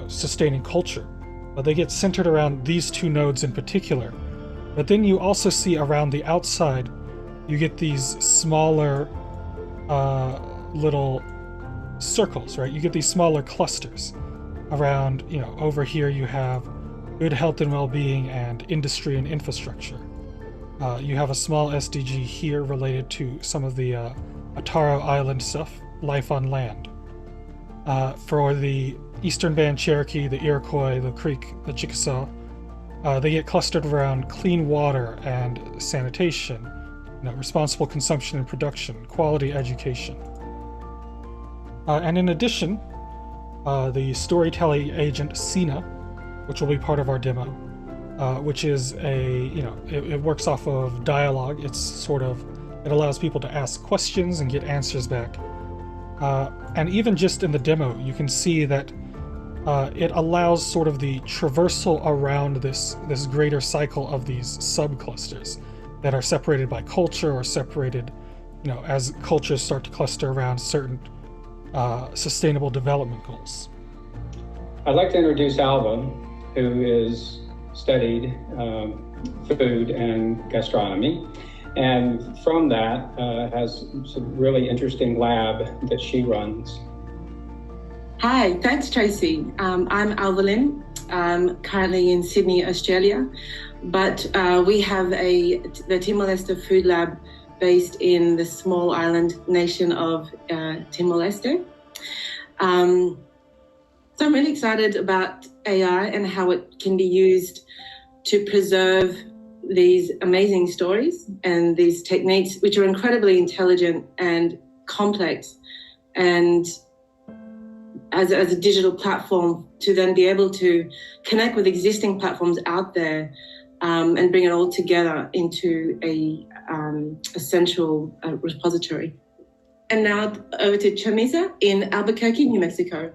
sustaining culture. But they get centered around these two nodes in particular. But then you also see around the outside, you get these smaller little circles, right? You get these smaller clusters around, over here you have good health and well-being and industry and infrastructure. You have a small SDG here related to some of the Ataro Island stuff, life on land. For the Eastern Band Cherokee, the Iroquois, the Creek, the Chickasaw, they get clustered around clean water and sanitation, responsible consumption and production, quality education. And in addition, the storytelling agent Cena, which will be part of our demo, which is it works off of dialogue. It allows people to ask questions and get answers back. And even just in the demo, you can see that it allows sort of the traversal around this greater cycle of these subclusters that are separated by culture, or separated, as cultures start to cluster around certain sustainable development goals. I'd like to introduce Alva, who is studied food and gastronomy, and from that has some really interesting lab that she runs. Hi, thanks Tracy. I'm Alva Lynn. I'm currently in Sydney, Australia, but we have the Timor-Leste Food Lab based in the small island nation of Timor-Leste. So I'm really excited about AI and how it can be used to preserve these amazing stories and these techniques, which are incredibly intelligent and complex, and as a digital platform to then be able to connect with existing platforms out there and bring it all together into a central repository. And now over to Chamisa in Albuquerque, New Mexico.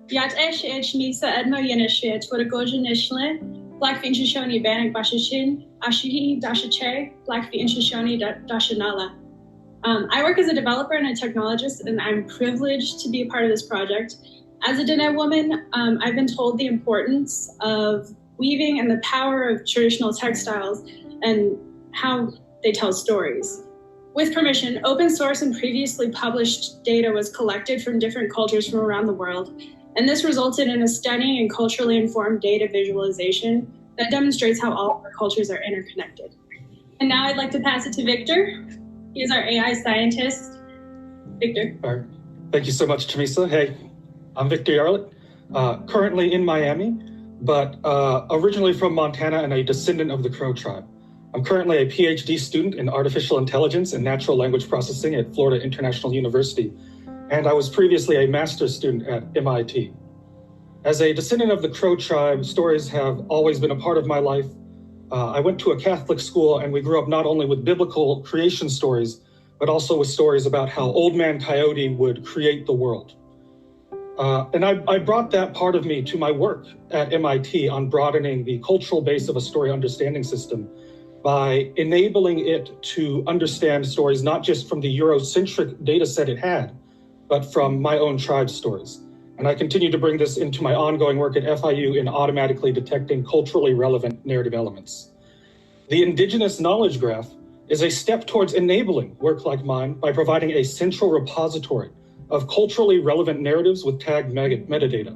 Yat esh misa edmo yenishit would a goja nishlin, black fin shishoni banik bashichin, ashihi dashache, black fin shishoni dashanala. I work as a developer and a technologist, and I'm privileged to be a part of this project. As a Dene woman, I've been told the importance of weaving and the power of traditional textiles and how they tell stories. With permission, open source and previously published data was collected from different cultures from around the world, and this resulted in a stunning and culturally informed data visualization that demonstrates how all of our cultures are interconnected. And now I'd like to pass it to Victor. He is our AI scientist. Victor. All right. Thank you so much, Chamisa. Hey, I'm Victor Yarlett, currently in Miami, but originally from Montana and a descendant of the Crow tribe. I'm currently a PhD student in artificial intelligence and natural language processing at Florida International University, and I was previously a master's student at MIT. As a descendant of the Crow tribe, stories have always been a part of my life. I went to a Catholic school, and we grew up not only with biblical creation stories, but also with stories about how Old Man Coyote would create the world. And I brought that part of me to my work at MIT on broadening the cultural base of a story understanding system by enabling it to understand stories not just from the Eurocentric data set it had, but from my own tribe's stories. And I continue to bring this into my ongoing work at FIU in automatically detecting culturally relevant narrative elements. The Indigenous knowledge graph is a step towards enabling work like mine by providing a central repository of culturally relevant narratives with tagged metadata.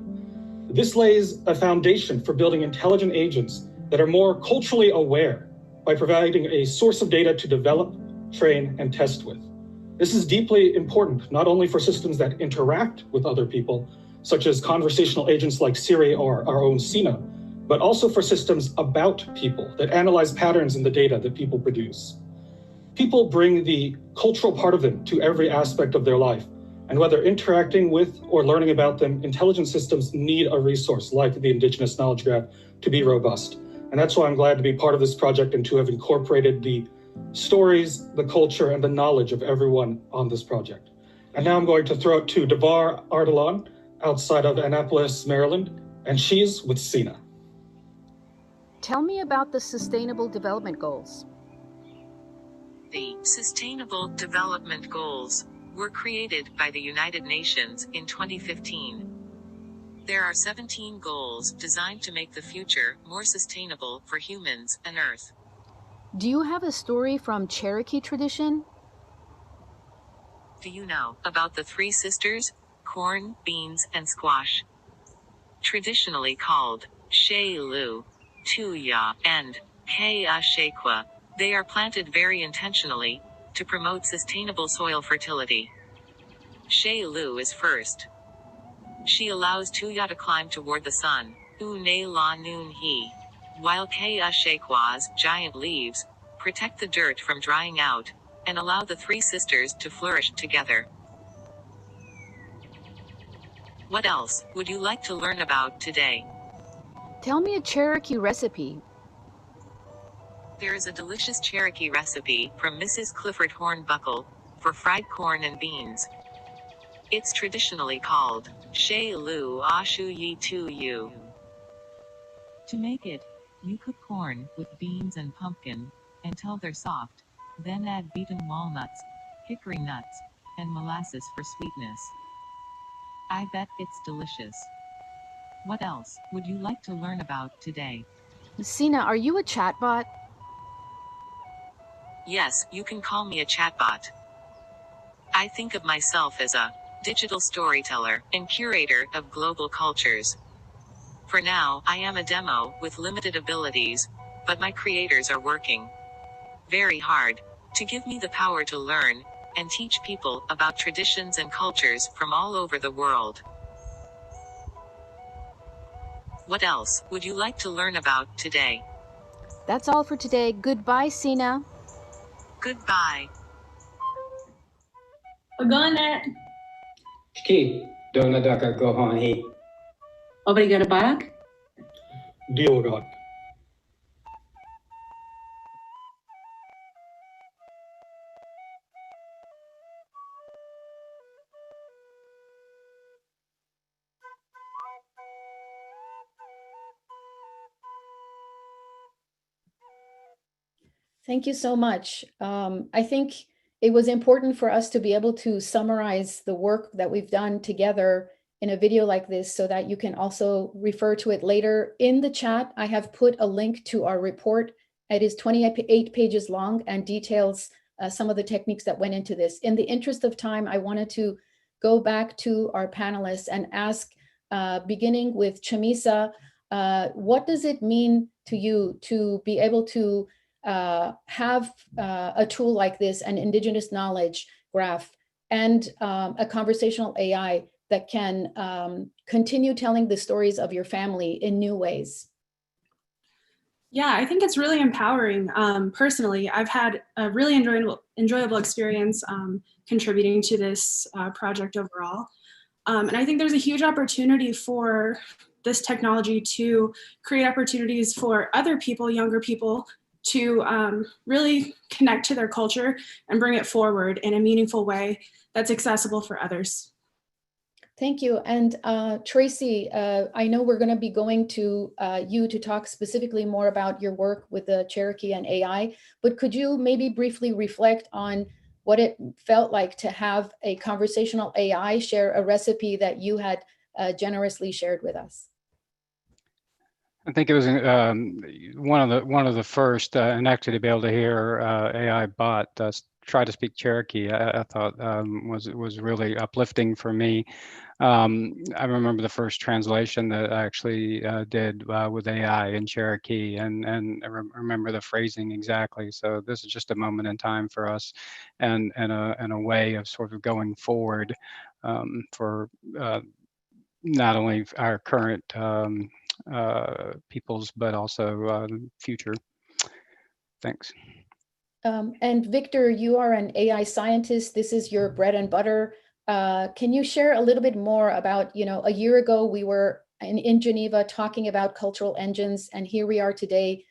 This lays a foundation for building intelligent agents that are more culturally aware by providing a source of data to develop, train, and test with. This is deeply important, not only for systems that interact with other people, such as conversational agents like Siri or our own Cena, but also for systems about people that analyze patterns in the data that people produce. People bring the cultural part of them to every aspect of their life, and whether interacting with or learning about them, intelligent systems need a resource like the Indigenous Knowledge Graph to be robust. And that's why I'm glad to be part of this project and to have incorporated the stories, the culture, and the knowledge of everyone on this project. And now I'm going to throw it to Devar Ardalan outside of Annapolis, Maryland, and she's with Cena. Tell me about the Sustainable Development Goals. The Sustainable Development Goals were created by the United Nations in 2015. There are 17 goals designed to make the future more sustainable for humans and Earth. Do you have a story from Cherokee tradition? Do you know about the three sisters, corn, beans, and squash? Traditionally called Shelu, Tuya, and Keashekwa, they are planted very intentionally to promote sustainable soil fertility. Shelu is first. She allows Tuya to climb toward the sun, Une la noon he, while Keashekwa's giant leaves protect the dirt from drying out and allow the three sisters to flourish together. What else would you like to learn about today? Tell me a Cherokee recipe. There is a delicious Cherokee recipe from Mrs. Clifford Hornbuckle for fried corn and beans. It's traditionally called Shelu Ashu Yi Tu Yu. To make it, you cook corn with beans and pumpkin until they're soft, then add beaten walnuts, hickory nuts, and molasses for sweetness. I bet it's delicious. What else would you like to learn about today? Cena, are you a chatbot? Yes, you can call me a chatbot. I think of myself as a digital storyteller and curator of global cultures. For now, I am a demo with limited abilities, but my creators are working very hard to give me the power to learn and teach people about traditions and cultures from all over the world. What else would you like to learn about today? That's all for today. Goodbye, Cena. Goodbye. Ogonet. Shki, donadaka gohani. Obrigada, Barak. Deal God. Thank you so much. I think it was important for us to be able to summarize the work that we've done together in a video like this so that you can also refer to it later. In the chat, I have put a link to our report. It is 28 pages long and details some of the techniques that went into this. In the interest of time, I wanted to go back to our panelists and ask, beginning with Chamisa, what does it mean to you to be able to have a tool like this, an Indigenous knowledge graph, and a conversational AI that can continue telling the stories of your family in new ways? Yeah, I think it's really empowering. Personally, I've had a really enjoyable experience contributing to this project overall. And I think there's a huge opportunity for this technology to create opportunities for other people, younger people, to really connect to their culture and bring it forward in a meaningful way that's accessible for others. Thank you. And Tracy, I know we're going to be going to you to talk specifically more about your work with the Cherokee and AI, but could you maybe briefly reflect on what it felt like to have a conversational AI share a recipe that you had generously shared with us? I think it was one of the first, and actually to be able to hear AI bot try to speak Cherokee, I thought was really uplifting for me. I remember the first translation that I actually did with AI in Cherokee, and I remember the phrasing exactly. So this is just a moment in time for us, and a way of sort of going forward for not only our current peoples, but also future. Thanks. And Victor, you are an AI scientist. This is your bread and butter. Can you share a little bit more about, a year ago we were in Geneva talking about cultural engines, and here we are today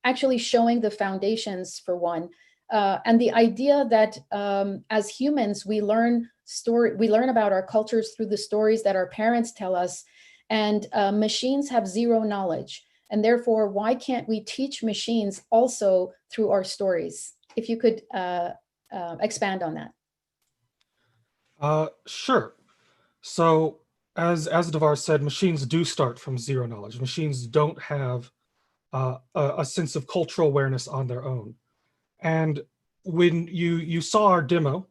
actually showing the foundations for one. And the idea that as humans, we learn about our cultures through the stories that our parents tell us, and machines have zero knowledge. And therefore, why can't we teach machines also through our stories? If you could expand on that. Sure. So as Devar said, machines do start from zero knowledge. Machines don't have a sense of cultural awareness on their own. And when you saw our demo,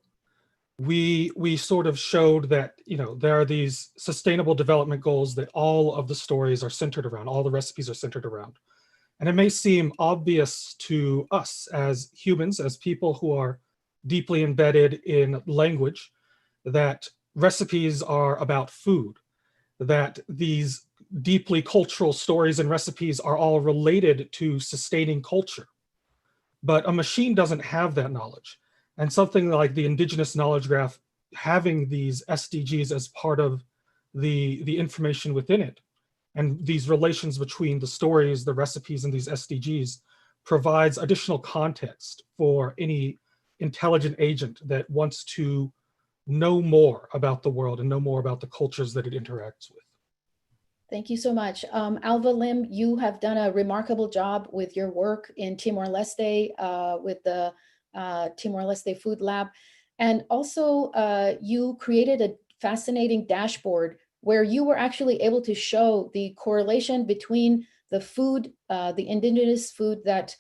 we sort of showed that, there are these sustainable development goals that all of the stories are centered around, all the recipes are centered around. And it may seem obvious to us as humans, as people who are deeply embedded in language, that recipes are about food, that these deeply cultural stories and recipes are all related to sustaining culture. But a machine doesn't have that knowledge. And something like the Indigenous Knowledge Graph, having these SDGs as part of the information within it, and these relations between the stories, the recipes, and these SDGs provides additional context for any intelligent agent that wants to know more about the world and know more about the cultures that it interacts with. Thank you so much. Alva Lim, you have done a remarkable job with your work in Timor-Leste with the Timor-Leste Food Lab. And also you created a fascinating dashboard where you were actually able to show the correlation between the food, the indigenous food that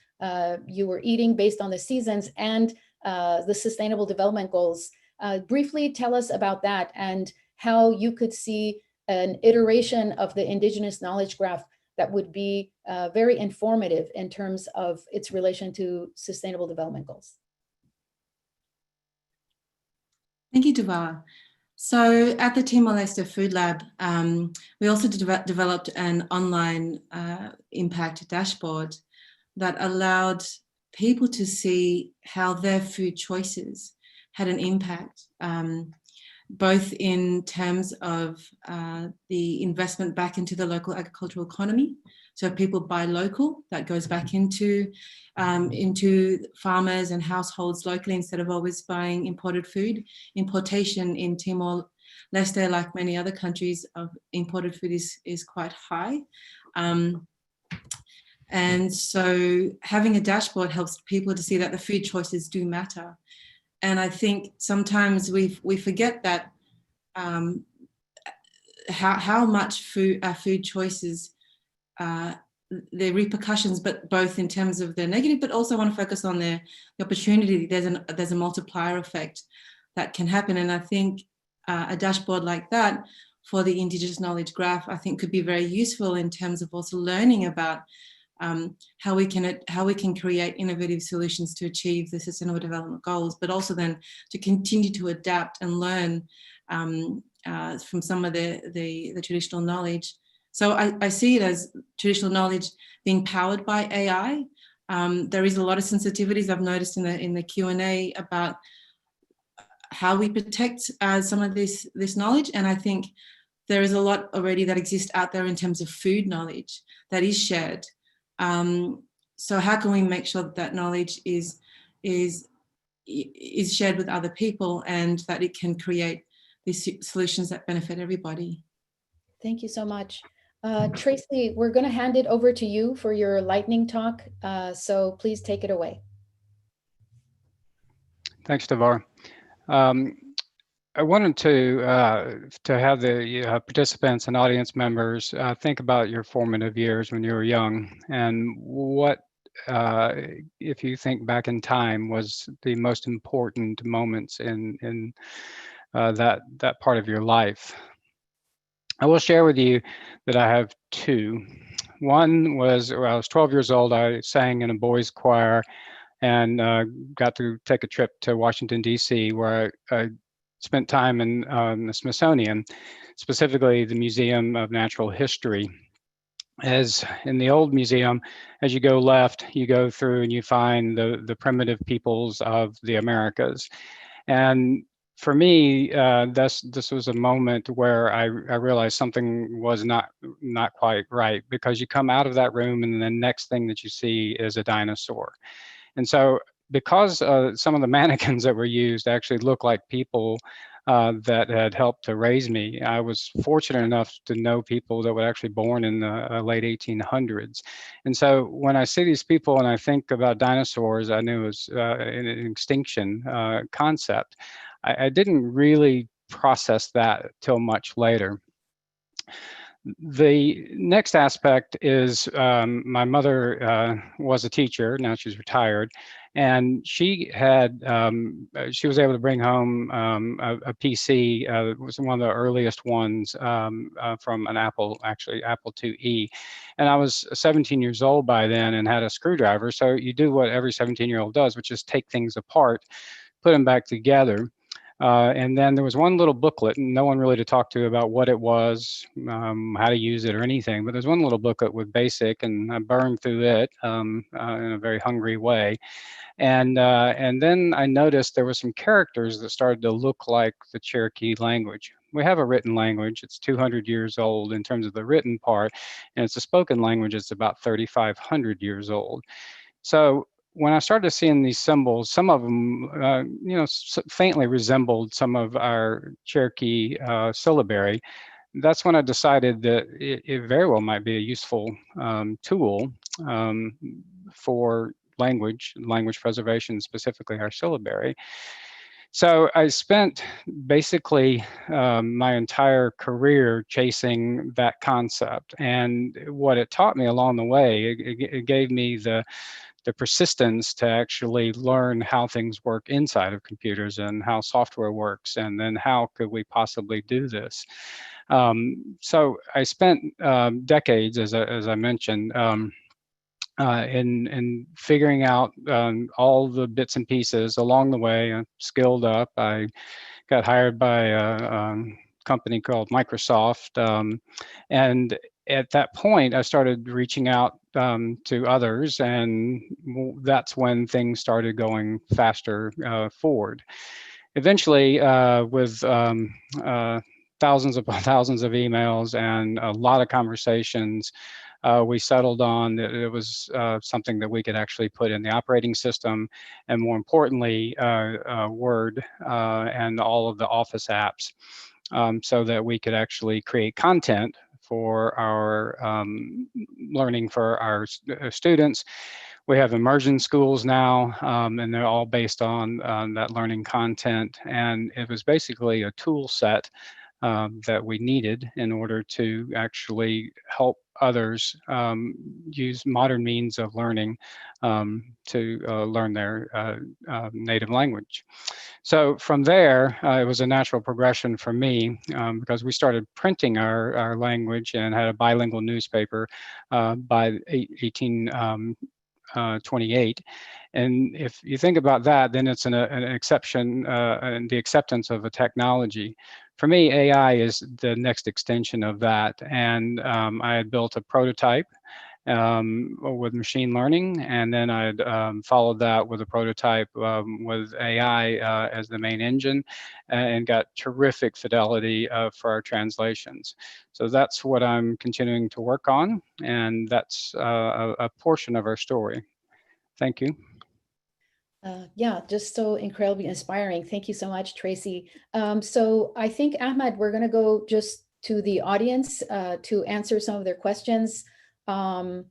you were eating based on the seasons, and the Sustainable Development Goals. Briefly tell us about that and how you could see an iteration of the Indigenous Knowledge Graph that would be very informative in terms of its relation to Sustainable Development Goals. Thank you, Devar. So at the Timor-Leste Food Lab, we also developed an online impact dashboard that allowed people to see how their food choices had an impact, both in terms of the investment back into the local agricultural economy. So if people buy local, that goes back into farmers and households locally instead of always buying imported food. Importation in Timor-Leste, like many other countries, of imported food is quite high. And so having a dashboard helps people to see that the food choices do matter. And I think sometimes we forget that how much our food choices, their repercussions, but both in terms of the negative, but also want to focus on the opportunity. There's a multiplier effect that can happen. And I think a dashboard like that for the Indigenous knowledge graph, I think could be very useful in terms of also learning about how we can create innovative solutions to achieve the Sustainable Development Goals, but also then to continue to adapt and learn from some of the traditional knowledge. So I see it as traditional knowledge being powered by AI. There is a lot of sensitivities I've noticed in the Q&A about how we protect some of this knowledge, and I think there is a lot already that exists out there in terms of food knowledge that is shared. So how can we make sure that that knowledge is shared with other people and that it can create these solutions that benefit everybody? Thank you so much. Tracy, we're going to hand it over to you for your lightning talk. So please take it away. Thanks, Devar. I wanted to have the participants and audience members think about your formative years when you were young, and what, if you think back in time, was the most important moments in that part of your life. I will share with you that I have two. One was when I was 12 years old. I sang in a boys' choir and got to take a trip to Washington, D.C., where I spent time in the Smithsonian, specifically the Museum of Natural History. As in the old museum, as you go left, you go through and you find the primitive peoples of the Americas. And for me, this was a moment where I realized something was not quite right, because you come out of that room and the next thing that you see is a dinosaur. And so, because some of the mannequins that were used actually look like people that had helped to raise me, I was fortunate enough to know people that were actually born in the late 1800s. And so when I see these people and I think about dinosaurs, I knew it was an extinction concept. I didn't really process that till much later. The next aspect is my mother was a teacher. Now she's retired, and she was able to bring home a PC. It was one of the earliest ones from an Apple IIe, and I was 17 years old by then and had a screwdriver. So you do what every 17-year-old does, which is take things apart, put them back together. And then there was one little booklet, and no one really to talk to about what it was, how to use it or anything, but there's one little booklet with BASIC, and I burned through it in a very hungry way. And then I noticed there were some characters that started to look like the Cherokee language. We have a written language. It's 200 years old in terms of the written part, and it's a spoken language. It's about 3,500 years old. So when I started seeing these symbols, some of them, faintly resembled some of our Cherokee syllabary, that's when I decided that it very well might be a useful tool for language preservation, specifically our syllabary. So I spent basically my entire career chasing that concept. And what it taught me along the way, it gave me the persistence to actually learn how things work inside of computers and how software works, and then how could we possibly do this. So I spent decades, as I mentioned, in figuring out all the bits and pieces along the way. I skilled up. I got hired by a company called Microsoft, and at that point, I started reaching out to others, and that's when things started going faster forward. Eventually, with thousands upon thousands of emails and a lot of conversations, we settled on that it was something that we could actually put in the operating system, and more importantly, Word and all of the Office apps, so that we could actually create content for our learning for our students. We have immersion schools now, and they're all based on that learning content. And it was basically a tool set that we needed in order to actually help others use modern means of learning to learn their native language. So from there, it was a natural progression for me because we started printing our language and had a bilingual newspaper by 1828. And if you think about that, then it's an exception and the acceptance of a technology. For me, AI is the next extension of that. And I had built a prototype with machine learning, and then I'd followed that with a prototype with AI as the main engine, and got terrific fidelity for our translations. So that's what I'm continuing to work on, and that's a portion of our story. Thank you. Yeah, just so incredibly inspiring. Thank you so much, Tracy. So I think, Ahmad, we're going to go just to the audience to answer some of their questions. And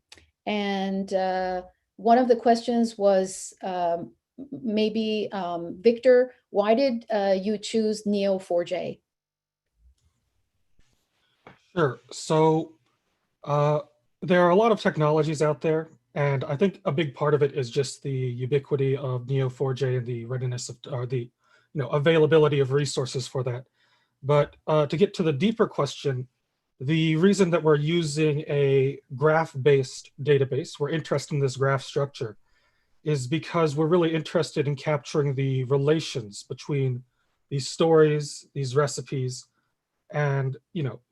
one of the questions was maybe, Victor, why did you choose Neo4j? Sure. So there are a lot of technologies out there, and I think a big part of it is just the ubiquity of Neo4j and the readiness of, or the availability of resources for that. But to get to the deeper question, the reason that we're using a graph-based database, we're interested in this graph structure, is because we're really interested in capturing the relations between these stories, these recipes, and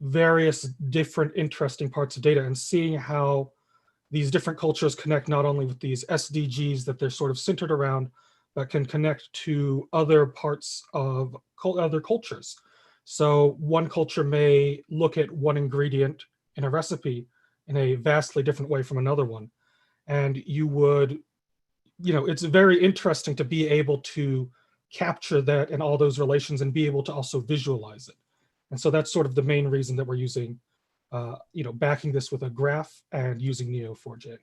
various different interesting parts of data, and seeing how these different cultures connect not only with these SDGs that they're sort of centered around, but can connect to other parts of other cultures. So one culture may look at one ingredient in a recipe in a vastly different way from another one. And you would, it's very interesting to be able to capture that and all those relations and be able to also visualize it. And so that's sort of the main reason that we're using, backing this with a graph and using Neo4j.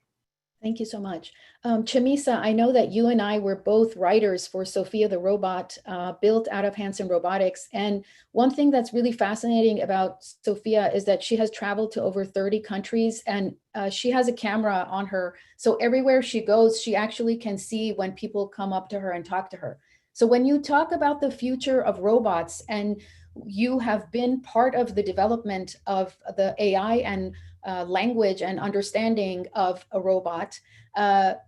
Thank you so much. Chamisa, I know that you and I were both writers for Sophia the Robot, built out of Hanson Robotics. And one thing that's really fascinating about Sophia is that she has traveled to over 30 countries, and she has a camera on her. So everywhere she goes, she actually can see when people come up to her and talk to her. So when you talk about the future of robots, and you have been part of the development of the AI and language and understanding of a robot,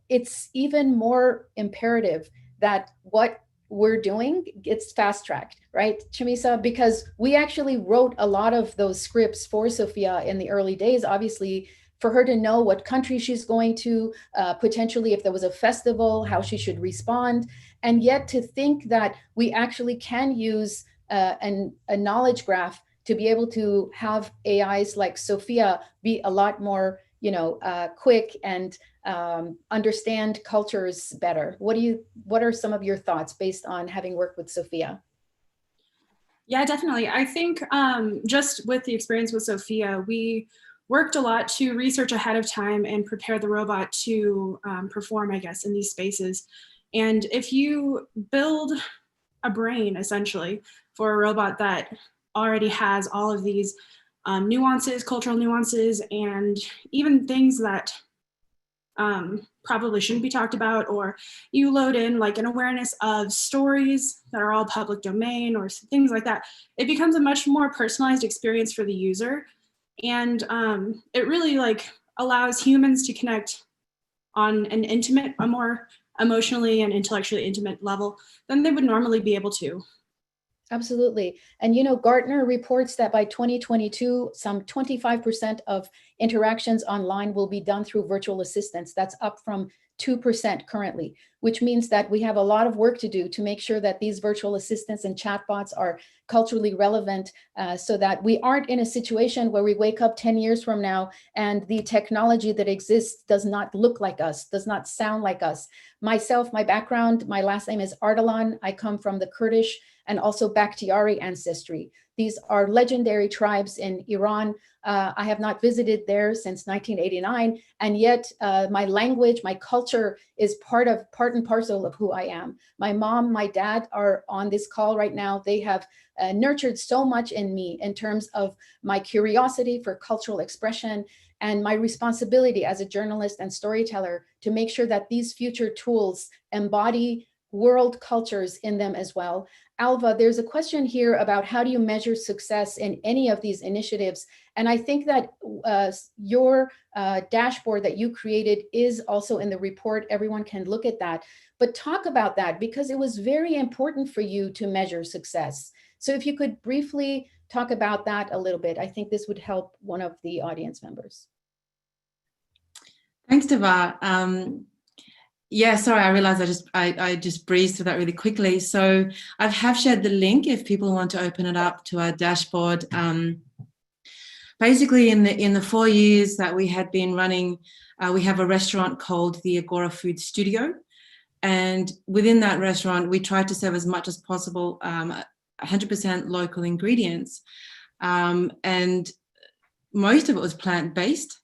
it's even more imperative that what we're doing gets fast-tracked, right, Chamisa? Because we actually wrote a lot of those scripts for Sophia in the early days, obviously, for her to know what country she's going to, potentially if there was a festival, how she should respond. And yet to think that we actually can use a knowledge graph to be able to have AIs like Sophia be a lot more, quick and understand cultures better. What are some of your thoughts based on having worked with Sophia? Yeah, definitely. I think just with the experience with Sophia, we worked a lot to research ahead of time and prepare the robot to perform, I guess, in these spaces. And if you build a brain, essentially, for a robot that already has all of these nuances, cultural nuances, and even things that probably shouldn't be talked about, or you load in like an awareness of stories that are all public domain or things like that, it becomes a much more personalized experience for the user. And it really allows humans to connect on an intimate, a more emotionally and intellectually intimate level than they would normally be able to. Absolutely. And Gartner reports that by 2022, some 25% of interactions online will be done through virtual assistants. That's up from 2% currently, which means that we have a lot of work to do to make sure that these virtual assistants and chatbots are culturally relevant, so that we aren't in a situation where we wake up 10 years from now and the technology that exists does not look like us, does not sound like us. Myself, my background, my last name is Ardalan. I come from the Kurdish and also Bakhtiari ancestry. These are legendary tribes in Iran. I have not visited there since 1989, and yet my language, my culture is part and parcel of who I am. My mom, my dad are on this call right now. They have nurtured so much in me in terms of my curiosity for cultural expression and my responsibility as a journalist and storyteller to make sure that these future tools embody world cultures in them as well. Alva, there's a question here about how do you measure success in any of these initiatives? And I think that your dashboard that you created is also in the report. Everyone can look at that. But talk about that, because it was very important for you to measure success. So if you could briefly talk about that a little bit, I think this would help one of the audience members. Thanks, Devar. Yeah, sorry, I realized I just breezed through that really quickly. So I have shared the link if people want to open it up to our dashboard. Basically, in the 4 years that we had been running, we have a restaurant called the Agora Food Studio. And within that restaurant, we tried to serve as much as possible 100% local ingredients. And most of it was plant-based.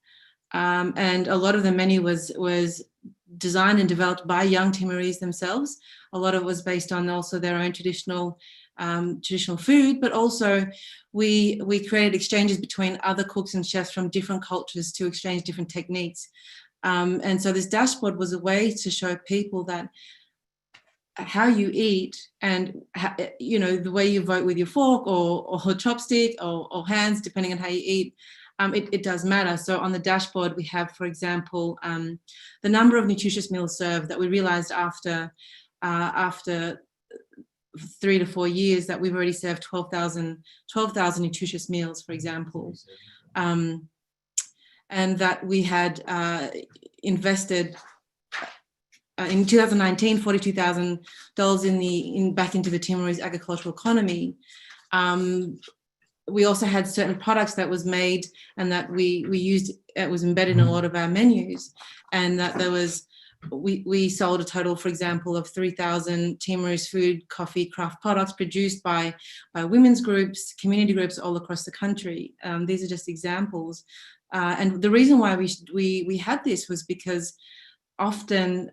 And a lot of the menu was designed and developed by young Timorese themselves. A lot of it was based on also their own traditional food, but also we created exchanges between other cooks and chefs from different cultures to exchange different techniques. And so this dashboard was a way to show people that how you eat and the way you vote with your fork or chopstick or hands, depending on how you eat, it does matter. So on the dashboard, we have, for example, the number of nutritious meals served that we realized after 3 to 4 years that we've already served 12,000 nutritious meals, for example. And that we had invested in 2019 $42,000 back into the Timorese agricultural economy. We also had certain products that was made and that we used, it was embedded in a lot of our menus, and that there was, we sold a total, for example, of 3,000 Timorese food, coffee, craft products produced by women's groups, community groups all across the country. These are just examples. And the reason why we had this was because often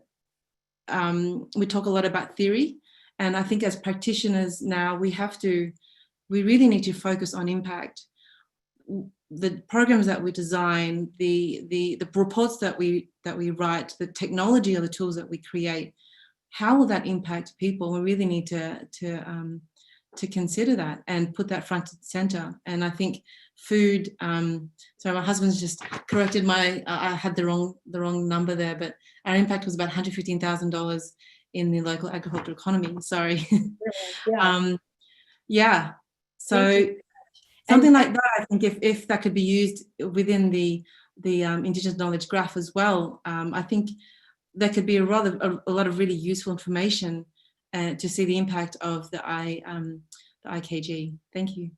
we talk a lot about theory, and I think as practitioners now we really need to focus on impact. The programs that we design, the reports that we write, the technology or the tools that we create, how will that impact people? We really need to consider that and put that front and center. And I think food. So my husband's just corrected my. I had the wrong number there, but our impact was about $115,000 in the local agricultural economy. Sorry. Yeah. Yeah. So something like that, I think if that could be used within the Indigenous knowledge graph as well, I think there could be a lot of really useful information to see the impact of the IKG. Thank you.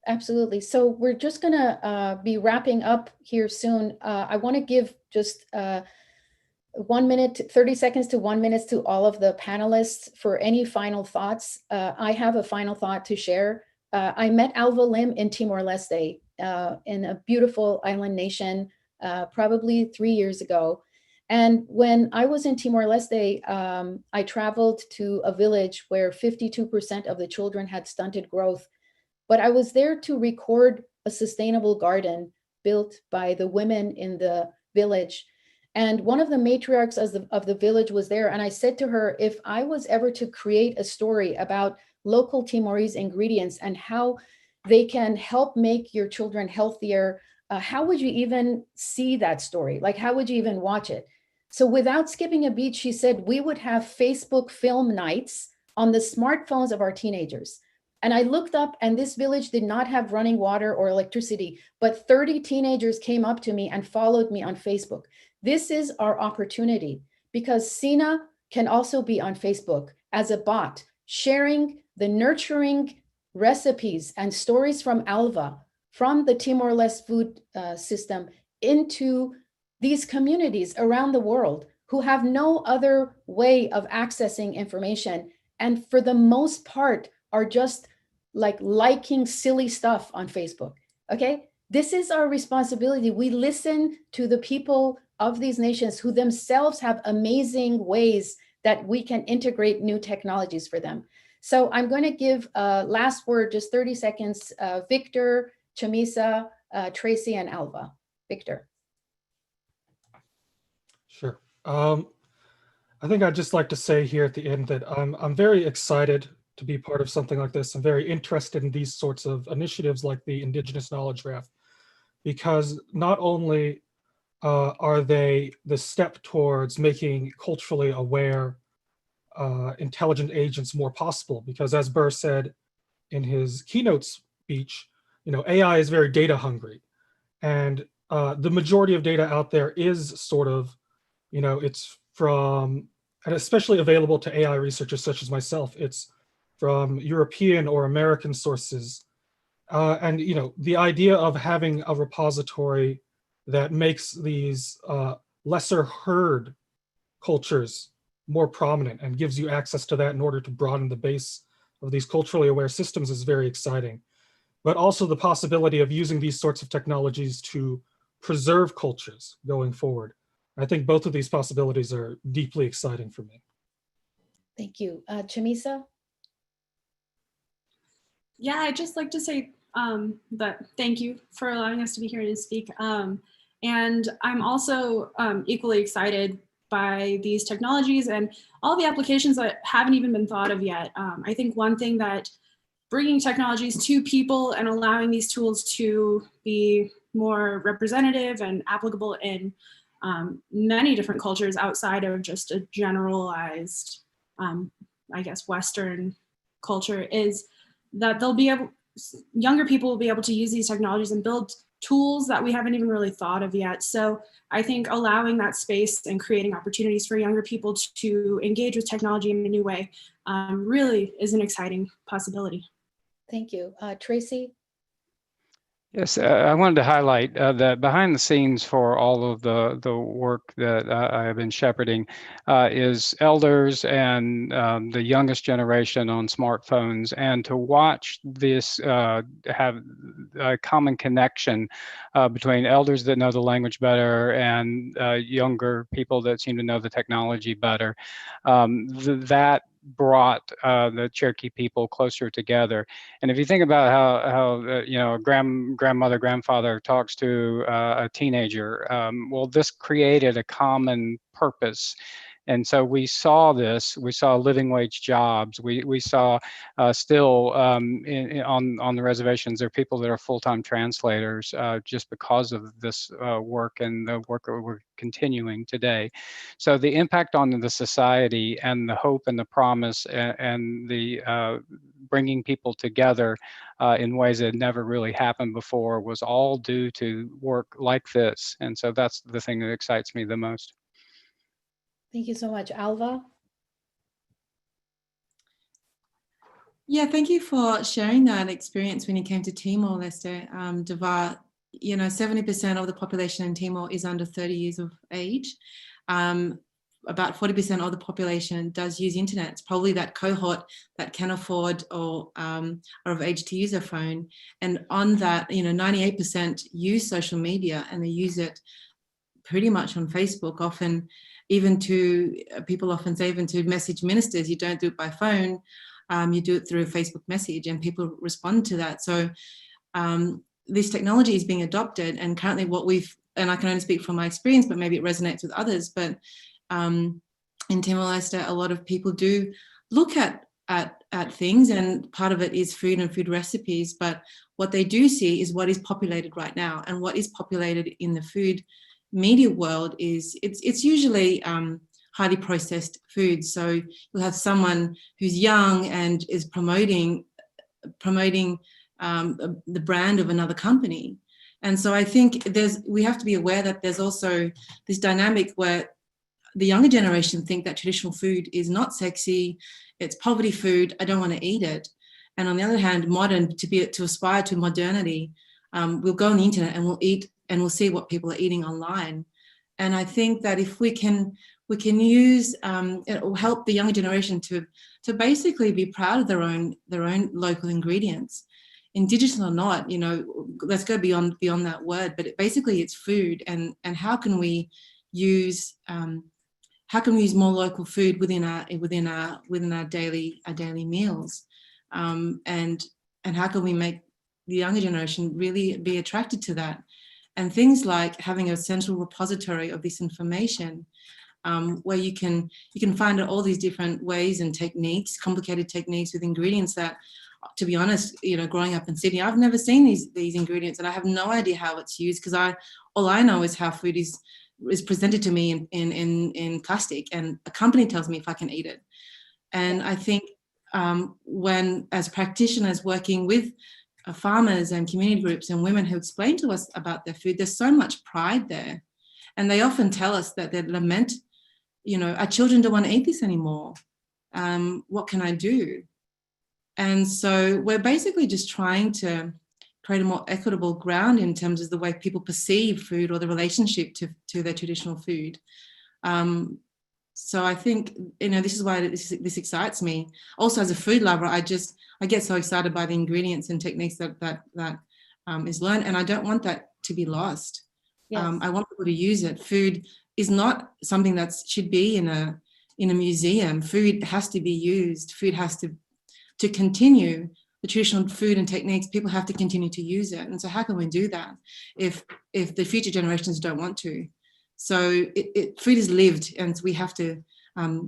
Absolutely. So we're just going to be wrapping up here soon. I want to give just 1 minute, 30 seconds to 1 minute to all of the panelists for any final thoughts. I have a final thought to share. I met Alva Lim in Timor-Leste, in a beautiful island nation, probably 3 years ago. And when I was in Timor-Leste, I traveled to a village where 52% of the children had stunted growth. But I was there to record a sustainable garden built by the women in the village. And one of the matriarchs of the village was there. And I said to her, if I was ever to create a story about local Timorese ingredients and how they can help make your children healthier, how would you even see that story? Like, how would you even watch it? So without skipping a beat, she said, we would have Facebook film nights on the smartphones of our teenagers. And I looked up, and this village did not have running water or electricity, but 30 teenagers came up to me and followed me on Facebook. This is our opportunity, because Cena can also be on Facebook as a bot, sharing the nurturing recipes and stories from Alva, from the Timor-Leste food system, into these communities around the world who have no other way of accessing information, and for the most part are just like liking silly stuff on Facebook. Okay, this is our responsibility. We listen to the people of these nations who themselves have amazing ways that we can integrate new technologies for them. So I'm going to give last word, just 30 seconds, Victor, Chamisa, Tracy, and Alva. Victor. Sure. I think I'd just like to say here at the end that I'm very excited to be part of something like this. I'm very interested in these sorts of initiatives like the Indigenous Knowledge Graph, because not only are they the step towards making culturally aware intelligent agents more possible, because as Burr said in his keynote speech, AI is very data hungry, and the majority of data out there is sort of, it's from, and especially available to AI researchers such as myself, it's from European or American sources. And the idea of having a repository that makes these lesser heard cultures more prominent and gives you access to that in order to broaden the base of these culturally aware systems is very exciting. But also the possibility of using these sorts of technologies to preserve cultures going forward. I think both of these possibilities are deeply exciting for me. Thank you. Chamisa? Yeah, I'd just like to say that thank you for allowing us to be here and speak. And I'm also equally excited by these technologies and all the applications that haven't even been thought of yet. I think one thing that bringing technologies to people and allowing these tools to be more representative and applicable in many different cultures outside of just a generalized, I guess, Western culture is that they'll be able, younger people will be able to use these technologies and build tools that we haven't even really thought of yet. So I think allowing that space and creating opportunities for younger people to engage with technology in a new way really is an exciting possibility. Thank you. Tracy? Yes, I wanted to highlight that behind the scenes for all of the work that I have been shepherding is elders and the youngest generation on smartphones, and to watch this have a common connection between elders that know the language better and younger people that seem to know the technology better. That brought the Cherokee people closer together. And if you think about how a grandmother, grandfather talks to a teenager, well, this created a common purpose. And so we saw this. We saw living wage jobs. We saw still on the reservations there are people that are full-time translators just because of this work and the work that we're continuing today. So the impact on the society and the hope and the promise and the bringing people together in ways that never really happened before was all due to work like this. And so that's the thing that excites me the most. Thank you so much. Alva? Yeah, thank you for sharing that experience when you came to Timor-Leste. Devar, 70% of the population in Timor is under 30 years of age. About 40% of the population does use internet. It's probably that cohort that can afford or are of age to use a phone. And on that, 98% use social media, and they use it pretty much on Facebook, often even to, people often say even to message ministers, you don't do it by phone, you do it through a Facebook message, and people respond to that. So this technology is being adopted, and currently and I can only speak from my experience, but maybe it resonates with others, but in Timor-Leste, a lot of people do look at things, and part of it is food and food recipes, but what they do see is what is populated right now, and what is populated in the food media world is it's usually highly processed food. So you'll have someone who's young and is promoting the brand of another company. And so I think we have to be aware that there's also this dynamic where the younger generation think that traditional food is not sexy, it's poverty food, I don't want to eat it. And on the other hand, modern, to aspire to modernity, we'll go on the internet and we'll eat and we'll see what people are eating online. And I think that if we can We can use it will help the younger generation to basically be proud of their own local ingredients, Indigenous or not. You know, let's go beyond that word. But basically, it's food, and how can we use more local food within our daily meals, and how can we make the younger generation really be attracted to that? And things like having a central repository of this information, where you can find all these different ways and techniques, complicated techniques with ingredients that, to be honest, you know, growing up in Sydney, I've never seen these ingredients, and I have no idea how it's used, because all I know is how food is presented to me in plastic, and a company tells me if I can eat it. And I think when, as practitioners working with farmers and community groups and women who explain to us about their food, there's so much pride there. And they often tell us that they lament, you know, our children don't want to eat this anymore. What can I do? And so we're basically just trying to create a more equitable ground in terms of the way people perceive food or the relationship to their traditional food. So I think, you know, this is why this excites me. Also, as a food lover, I get so excited by the ingredients and techniques that is learned, and I don't want that to be lost. Yes. I want people to use it. Food is not something that should be in a museum. Food has to be used. Food has to continue. The traditional food and techniques, people have to continue to use it. And so how can we do that if the future generations don't want to? So food is lived, and we have to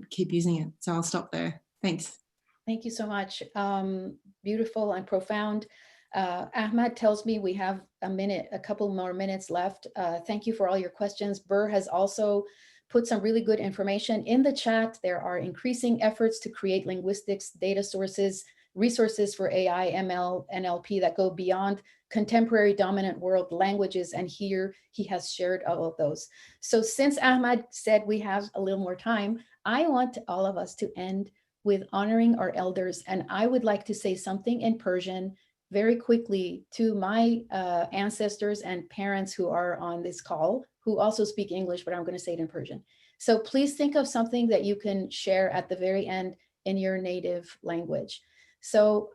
keep using it. So I'll stop there. Thanks. Thank you so much. Beautiful and profound. Ahmad tells me we have a couple more minutes left. Thank you for all your questions. Burr has also put some really good information in the chat. There are increasing efforts to create linguistics data sources, resources for AI, ML, NLP that go beyond contemporary dominant world languages, and here he has shared all of those. So since Ahmad said we have a little more time, I want all of us to end with honoring our elders, and I would like to say something in Persian very quickly to my ancestors and parents who are on this call, who also speak English, but I'm going to say it in Persian. So please think of something that you can share at the very end in your native language. So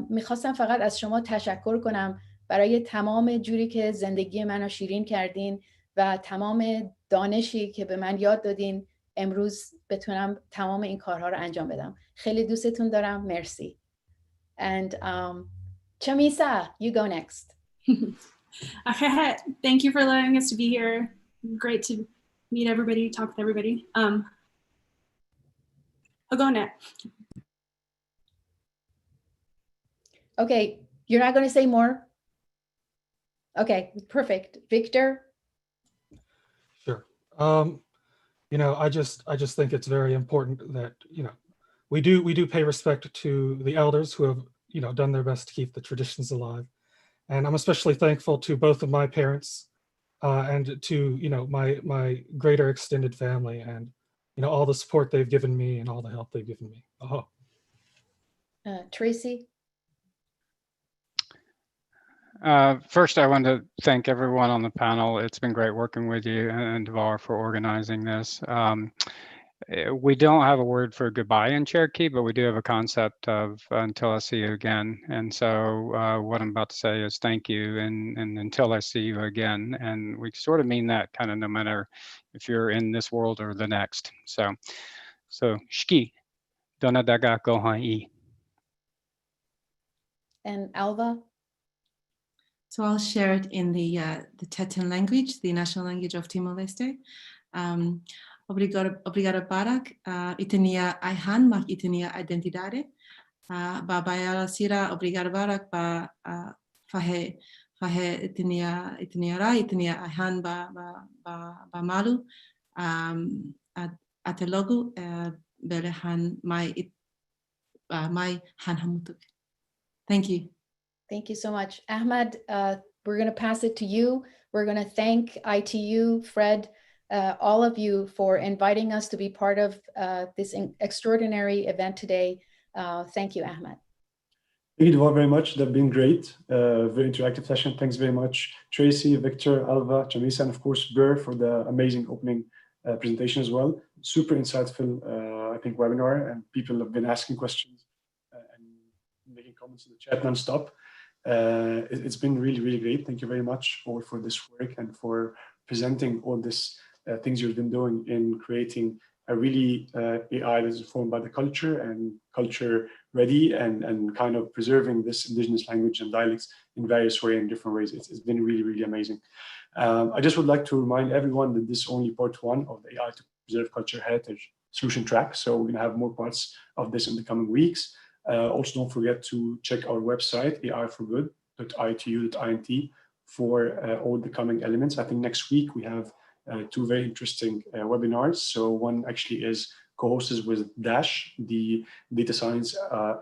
میخواستم فقط از شما تشکر کنم برای تمام جوری که زندگی منو شیرین کردین و تمام دانشی که به من یاد دادین امروز بتونم تمام این کارها رو انجام بدم. خیلی دوستتون دارم. مرسی. And Chamisa, you go next. Okay, thank you for allowing us to be here. Great to meet everybody, talk with everybody. Hagone. Okay, you're not going to say more? Okay, perfect. Victor? Sure. You know, I just think it's very important that, you know, we do pay respect to the elders who have, you know, done their best to keep the traditions alive. And I'm especially thankful to both of my parents and to, you know, my greater extended family, and, you know, all the support they've given me and all the help they've given me. Oh. Tracy? First, I want to thank everyone on the panel. It's been great working with you and Devar for organizing this. We don't have a word for goodbye in Cherokee, but we do have a concept of until I see you again. And so what I'm about to say is thank you and until I see you again. And we sort of mean that kind of no matter if you're in this world or the next. So shki donadaga gohai. And Alva? So I'll share it in the Teton language, the national language of Timor-Leste. Obrigado Barak, itenia aihan mak itenia identidade. Ba bayala sira obrigado Barak ba fahe itenia ra itenia aihan ba malu atelogu belehan mai han hamutuk. Thank you. Thank you so much. Ahmad, we're going to pass it to you. We're going to thank ITU, Fred, all of you for inviting us to be part of this extraordinary event today. Thank you, Ahmad. Thank you all very much. That's been great. Very interactive session. Thanks very much, Tracy, Victor, Alva, Chamisa, and of course, Burr for the amazing opening presentation as well. super insightful, I think, webinar, and people have been asking questions and making comments in the chat nonstop. It's been really, really great. Thank you very much for this work and for presenting all this things you've been doing in creating a really AI that is informed by the culture and culture ready, and kind of preserving this indigenous language and dialects in various ways, in different ways. It's been really, really amazing. I just would like to remind everyone that this is only part one of the AI to Preserve Culture Heritage solution track. So we're going to have more parts of this in the coming weeks. Also, don't forget to check our website, aiforgood.itu.int, for all the coming elements. I think next week we have two very interesting webinars. So one actually is co-hosted with DASH, the Data Science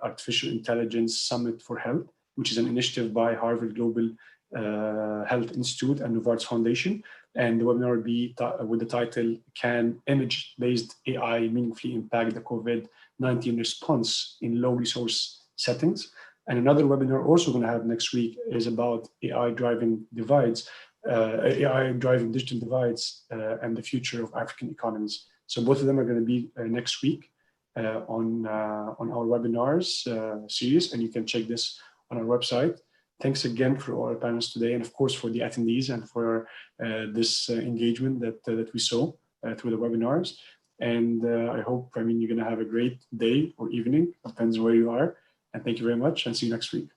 Artificial Intelligence Summit for Health, which is an initiative by Harvard Global Health Institute and Novartis Foundation. And the webinar will be with the title, Can Image-Based AI Meaningfully Impact the COVID-19 Response in Low Resource Settings? And another webinar also going to have next week is about AI driving divides, AI driving digital divides and the future of African economies. So both of them are going to be next week on our webinars series, and you can check this on our website. Thanks again for all our panelists today, and of course for the attendees and for this engagement that we saw through the webinars. And I hope, you're going to have a great day or evening, depends where you are. And thank you very much, and see you next week.